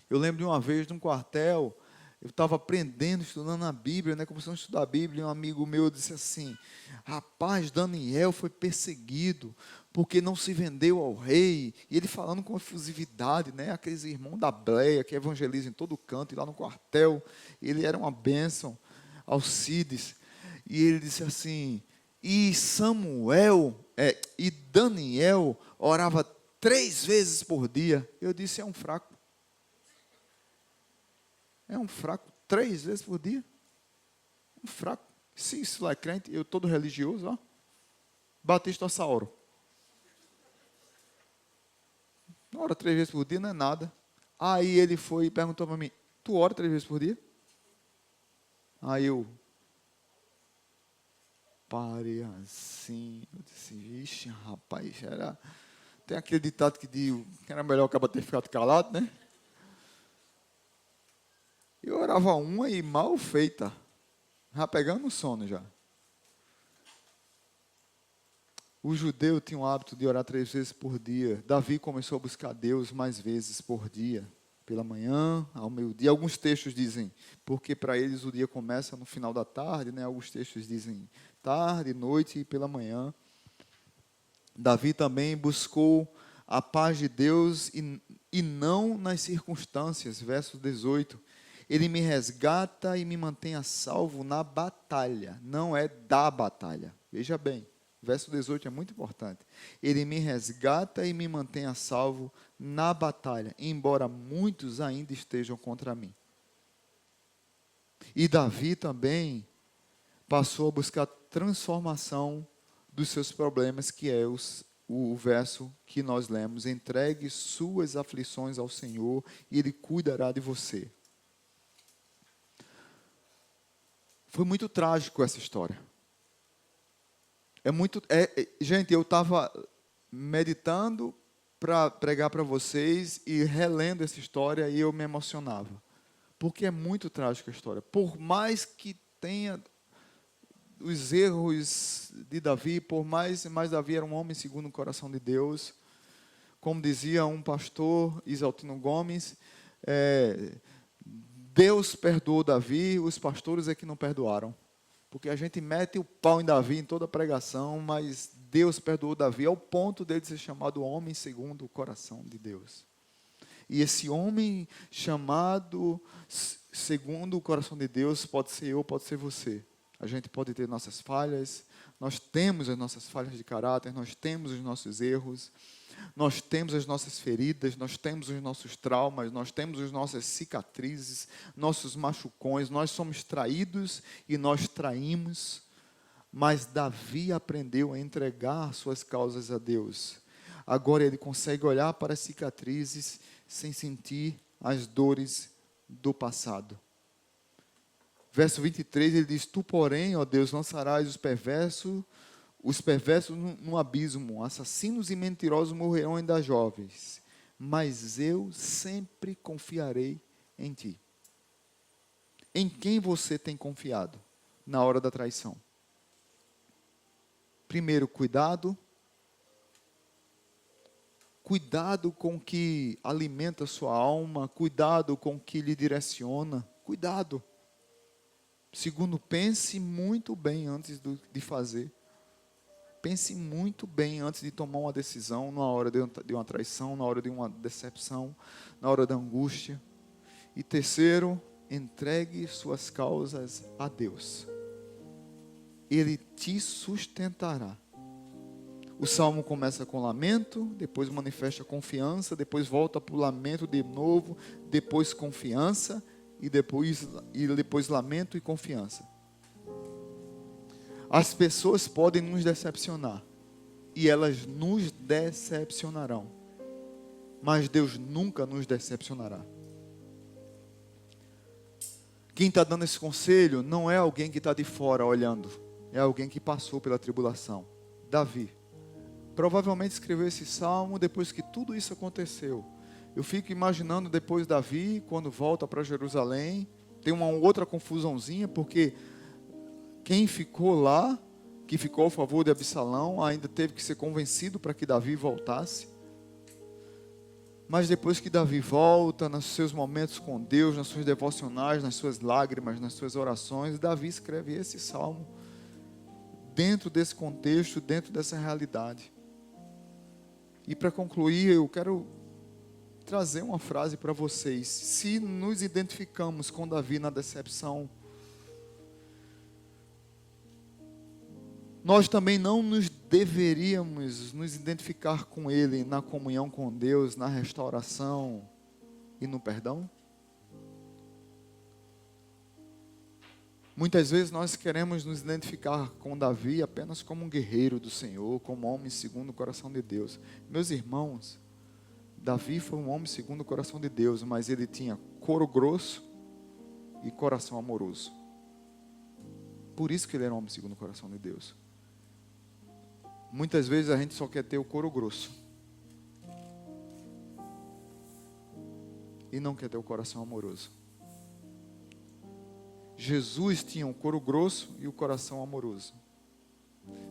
Eu lembro de uma vez, num quartel, eu estava aprendendo, estudando a Bíblia, começando a estudar a Bíblia, e um amigo meu disse assim: rapaz, Daniel foi perseguido, porque não se vendeu ao rei. E ele falando com efusividade, aqueles irmãos da Bleia, que evangelizam em todo canto, e lá no quartel, ele era uma bênção, Alcides. E ele disse assim, e Daniel orava 3 vezes por dia. Eu disse, é um fraco. É um fraco, 3 vezes por dia. Um fraco. Se isso lá é crente, eu todo religioso, ó. Batista Sauro. Ora 3 vezes por dia não é nada. Aí ele foi e perguntou para mim, tu ora 3 vezes por dia? Aí eu parei assim, eu disse, vixe, rapaz, tem aquele ditado que diz que era melhor acabar ter ficado calado, né? Eu orava uma e mal feita, já pegando o sono já. O judeu tinha o hábito de orar 3 vezes por dia. Davi começou a buscar Deus mais vezes por dia. Pela manhã, ao meio-dia. Alguns textos dizem, porque para eles o dia começa no final da tarde, Alguns textos dizem tarde, noite e pela manhã. Davi também buscou a paz de Deus e não nas circunstâncias. Verso 18. Ele me resgata e me mantém a salvo na batalha. Não é da batalha. Veja bem. Verso 18 é muito importante. Ele me resgata e me mantém a salvo na batalha, embora muitos ainda estejam contra mim. E Davi também passou a buscar transformação dos seus problemas, que é o verso que nós lemos. Entregue suas aflições ao Senhor e Ele cuidará de você. Foi muito trágico essa história. Gente, eu estava meditando para pregar para vocês e relendo essa história e eu me emocionava. Porque é muito trágica a história. Por mais que tenha os erros de Davi, mas Davi era um homem segundo o coração de Deus. Como dizia um pastor, Isaltino Gomes, Deus perdoou Davi, os pastores é que não perdoaram. Porque a gente mete o pau em Davi em toda a pregação, mas Deus perdoou Davi ao ponto dele ser chamado homem segundo o coração de Deus. E esse homem chamado segundo o coração de Deus pode ser eu, pode ser você. A gente pode ter nossas falhas, nós temos as nossas falhas de caráter, nós temos os nossos erros, nós temos as nossas feridas, nós temos os nossos traumas, nós temos as nossas cicatrizes, nossos machucões, nós somos traídos e nós traímos, mas Davi aprendeu a entregar suas causas a Deus. Agora ele consegue olhar para as cicatrizes sem sentir as dores do passado. Verso 23, ele diz, tu, porém, ó Deus, lançarás os perversos no abismo, assassinos e mentirosos morrerão ainda jovens, mas eu sempre confiarei em ti. Em quem você tem confiado na hora da traição? Primeiro, cuidado com o que alimenta a sua alma, cuidado com o que lhe direciona, cuidado. Segundo, pense muito bem antes de fazer. Pense muito bem antes de tomar uma decisão, na hora de uma traição, na hora de uma decepção, na hora da angústia. E terceiro, entregue suas causas a Deus. Ele te sustentará. O salmo começa com lamento, depois manifesta confiança, depois volta para o lamento de novo, depois confiança e depois lamento e confiança. As pessoas podem nos decepcionar e elas nos decepcionarão, mas Deus nunca nos decepcionará. Quem está dando esse conselho não é alguém que está de fora olhando, é alguém que passou pela tribulação. Davi provavelmente escreveu esse salmo depois que tudo isso aconteceu. Eu fico imaginando depois Davi, quando volta para Jerusalém, tem uma outra confusãozinha, porque quem ficou lá, que ficou a favor de Absalão, ainda teve que ser convencido para que Davi voltasse. Mas depois que Davi volta, nos seus momentos com Deus, nas suas devocionais, nas suas lágrimas, nas suas orações, Davi escreve esse salmo dentro desse contexto, dentro dessa realidade. E para concluir, eu quero trazer uma frase para vocês. Se nos identificamos com Davi na decepção, nós também não nos deveríamos nos identificar com Ele na comunhão com Deus, na restauração e no perdão? Muitas vezes nós queremos nos identificar com Davi apenas como um guerreiro do Senhor, como um homem segundo o coração de Deus. Meus irmãos, Davi foi um homem segundo o coração de Deus, mas ele tinha couro grosso e coração amoroso. Por isso que ele era um homem segundo o coração de Deus. Muitas vezes a gente só quer ter o couro grosso e não quer ter o coração amoroso. Jesus tinha o couro grosso e o coração amoroso.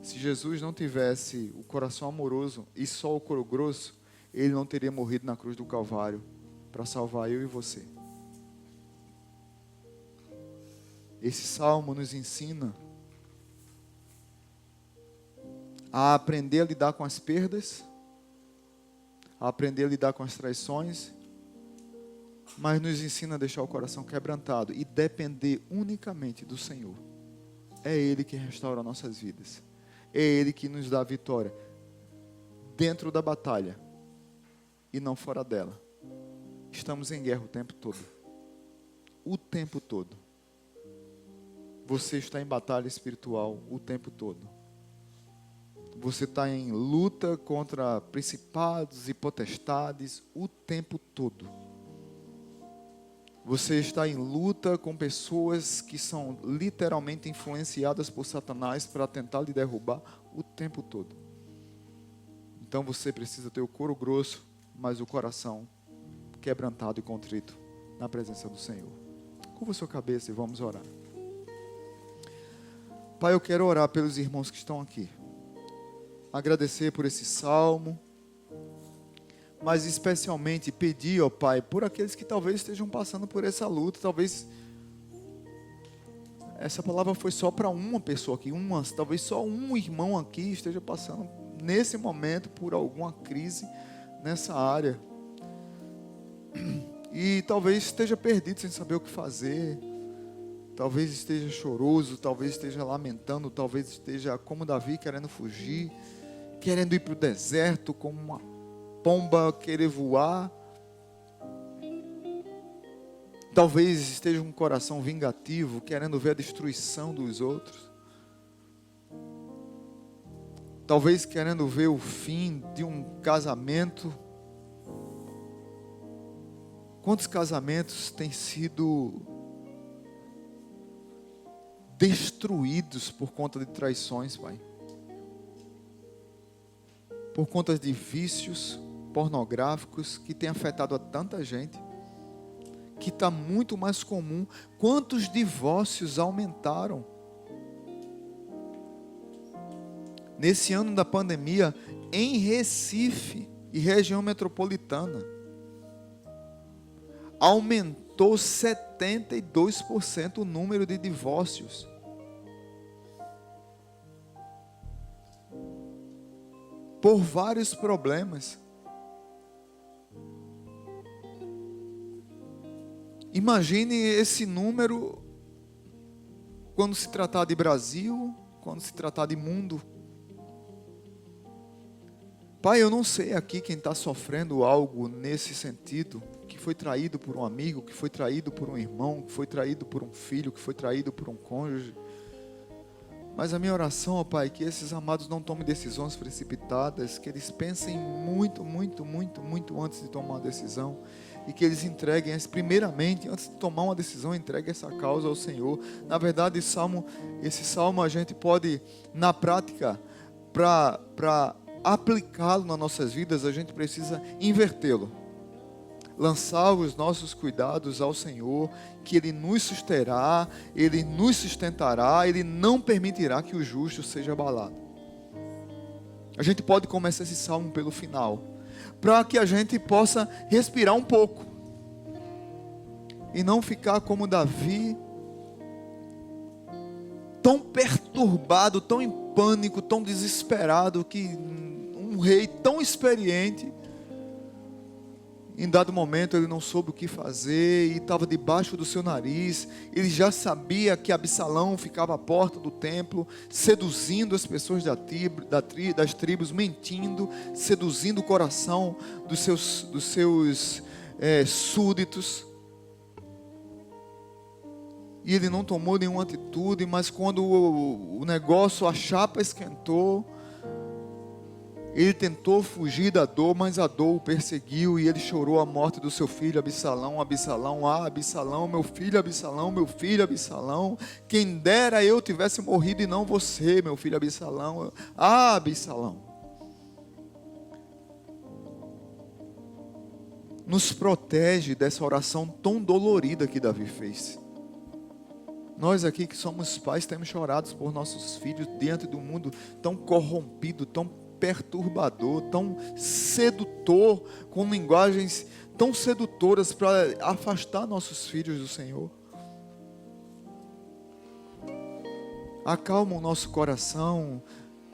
Se Jesus não tivesse o coração amoroso e só o couro grosso, Ele não teria morrido na cruz do Calvário para salvar eu e você. Esse salmo nos ensina a aprender a lidar com as perdas, a aprender a lidar com as traições, mas nos ensina a deixar o coração quebrantado e depender unicamente do Senhor. É Ele que restaura nossas vidas. É Ele que nos dá a vitória dentro da batalha e não fora dela. Estamos em guerra o tempo todo. O tempo todo. Você está em batalha espiritual o tempo todo. Você está em luta contra principados e potestades o tempo todo. Você está em luta com pessoas que são literalmente influenciadas por Satanás para tentar lhe derrubar o tempo todo. Então você precisa ter o couro grosso, mas o coração quebrantado e contrito na presença do Senhor. Curva sua cabeça e vamos orar. Pai, eu quero orar pelos irmãos que estão aqui. Agradecer por esse salmo, mas especialmente pedir, ó Pai, por aqueles que talvez estejam passando por essa luta. Talvez essa palavra foi só para uma pessoa aqui, talvez só um irmão aqui esteja passando nesse momento por alguma crise nessa área. E talvez esteja perdido sem saber o que fazer. Talvez esteja choroso, talvez esteja lamentando, talvez esteja como Davi querendo fugir, querendo ir para o deserto como uma pomba querer voar. Talvez esteja um coração vingativo, querendo ver a destruição dos outros. Talvez querendo ver o fim de um casamento. Quantos casamentos têm sido destruídos por conta de traições, Pai? Por conta de vícios pornográficos que têm afetado a tanta gente, que está muito mais comum. Quantos divórcios aumentaram? Nesse ano da pandemia, em Recife e região metropolitana, aumentou aumentou 72% o número de divórcios. Por vários problemas. Imagine esse número quando se tratar de Brasil, quando se tratar de mundo. Pai, eu não sei aqui quem está sofrendo algo nesse sentido, que foi traído por um amigo, que foi traído por um irmão, que foi traído por um filho, que foi traído por um cônjuge. Mas a minha oração, ó Pai, é que esses amados não tomem decisões precipitadas, que eles pensem muito, muito, muito, muito antes de tomar uma decisão, e que eles entreguem, primeiramente, antes de tomar uma decisão, entreguem essa causa ao Senhor. Na verdade, esse salmo a gente pode, na prática, para aplicá-lo nas nossas vidas, a gente precisa invertê-lo. Lançar os nossos cuidados ao Senhor, que Ele nos susterá, Ele nos sustentará, Ele não permitirá que o justo seja abalado. A gente pode começar esse salmo pelo final, para que a gente possa respirar um pouco, e não ficar como Davi, tão perturbado, tão em pânico, tão desesperado, que um rei tão experiente, em dado momento ele não soube o que fazer e estava debaixo do seu nariz. Ele já sabia que Absalão ficava à porta do templo, seduzindo as pessoas das tribos, mentindo, seduzindo o coração dos seus súditos. E ele não tomou nenhuma atitude, mas quando o negócio, a chapa esquentou, ele tentou fugir da dor, mas a dor o perseguiu, e ele chorou a morte do seu filho Absalão. Absalão, Absalão, meu filho Absalão, meu filho Absalão, quem dera eu tivesse morrido e não você, meu filho Absalão. Absalão. Nos protege dessa oração tão dolorida que Davi fez. Nós aqui que somos pais temos chorado por nossos filhos diante do mundo tão corrompido, tão perturbador, tão sedutor, com linguagens tão sedutoras para afastar nossos filhos do Senhor. Acalma o nosso coração,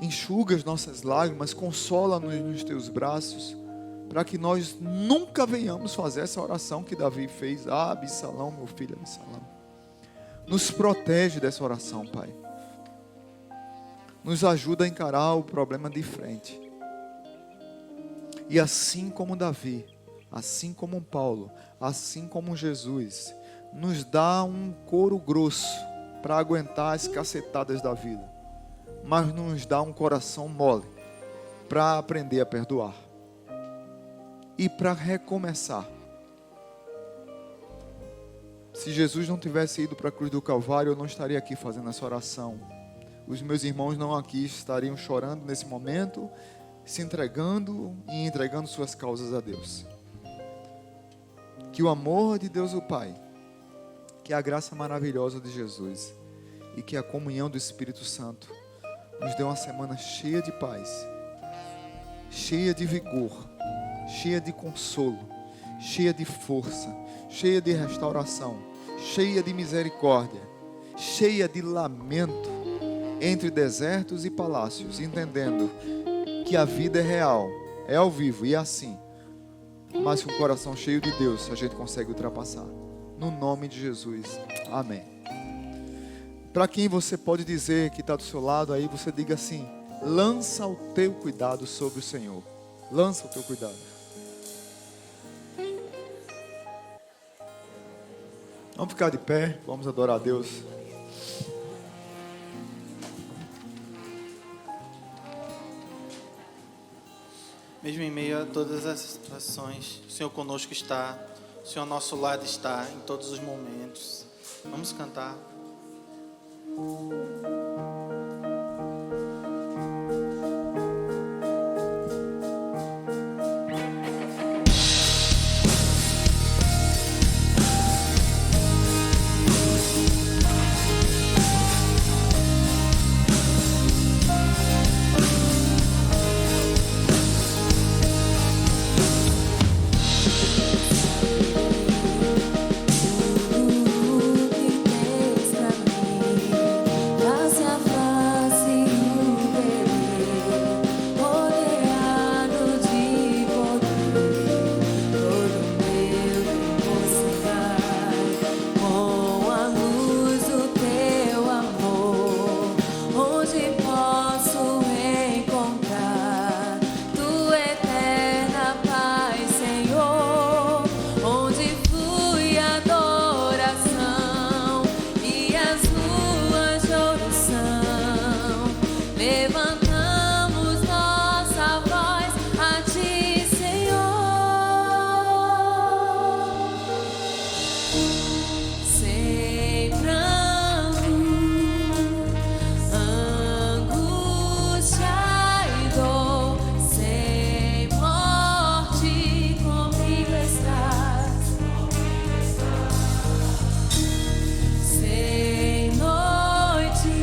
enxuga as nossas lágrimas, consola-nos nos teus braços, para que nós nunca venhamos fazer essa oração que Davi fez. Absalão, meu filho Absalão. Nos protege dessa oração, Pai. Nos ajuda a encarar o problema de frente. E assim como Davi, assim como Paulo, assim como Jesus, nos dá um couro grosso para aguentar as cacetadas da vida, mas nos dá um coração mole para aprender a perdoar e para recomeçar. Se Jesus não tivesse ido para a cruz do Calvário, eu não estaria aqui fazendo essa oração. Os meus irmãos não aqui estariam chorando nesse momento, se entregando e entregando suas causas a Deus. Que o amor de Deus o Pai, que a graça maravilhosa de Jesus e que a comunhão do Espírito Santo nos dê uma semana cheia de paz, cheia de vigor, cheia de consolo, cheia de força, cheia de restauração, cheia de misericórdia, cheia de lamento, entre desertos e palácios, entendendo que a vida é real, é ao vivo e é assim, mas com o coração cheio de Deus a gente consegue ultrapassar. No nome de Jesus, amém. Para quem você pode dizer que está do seu lado aí, você diga assim: lança o teu cuidado sobre o Senhor. Lança o teu cuidado. Vamos ficar de pé, vamos adorar a Deus. Mesmo em meio a todas as situações, o Senhor conosco está, o Senhor ao nosso lado está em todos os momentos. Vamos cantar. Sem pranto, angústia e dor, sem morte, comigo estás. Sem noite,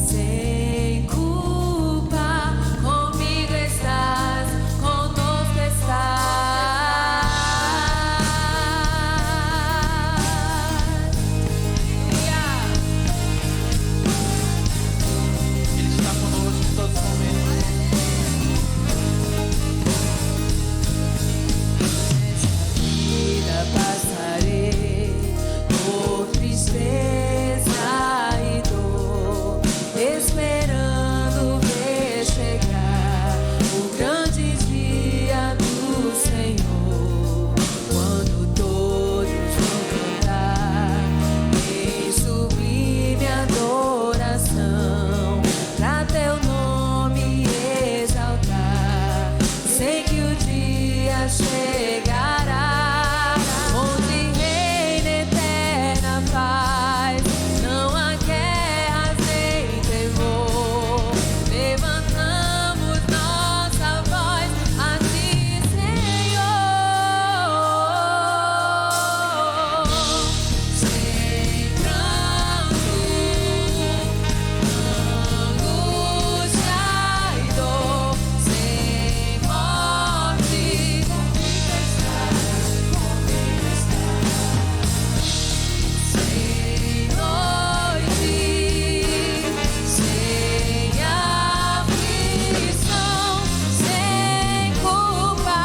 sem culpa, comigo estás, conosco estás. Ele está conosco em todos os momentos. Vida passarei por tristeza e dor, esperando ver chegar o grande dia do Senhor, quando todos vão cantar em sublime adoração, pra teu nome exaltar. Sei que o dia chegará, onde reina eterna paz, não há guerras nem temor. Levantamos nossa voz a ti, Senhor. Sem pranto, angústia e dor, sem morte, comigo estás, comigo estás. Sem noite, sem aflição, sem culpa,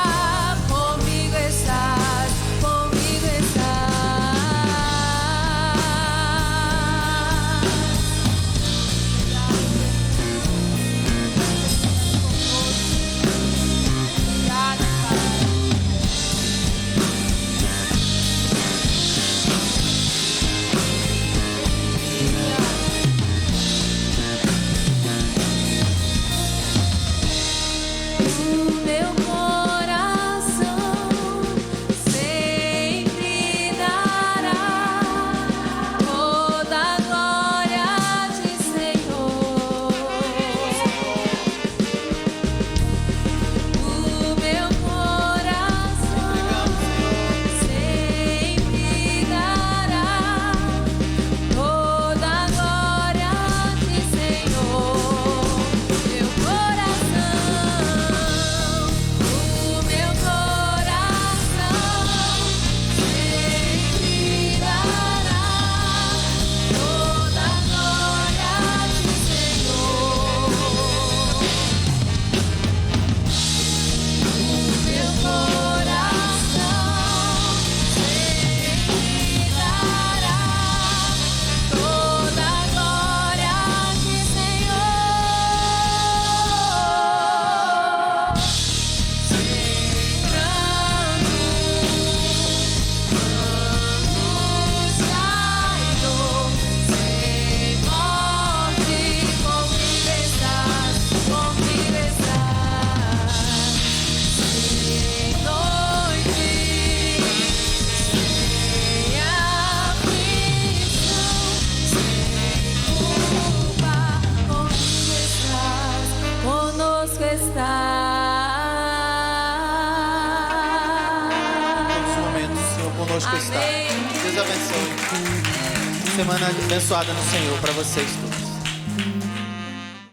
comigo estás, comigo o meu coração sempre dará toda a glória a ti, Senhor. O meu coração sempre dará toda a glória a ti, Senhor. Meu coração, o meu coração sempre dará toda a glória a ti, Senhor. Meu coração sempre dará toda a glória a ti, Senhor. Sem pranto, angústia e dor, sem morte, comigo estás, comigo estás. Sem noite, sem aflição, sem culpa, comigo estás, conosco Em todos os estás. momentos, o Senhor conosco está. Amém. Deus abençoe. Semana abençoada no Senhor para vocês todos.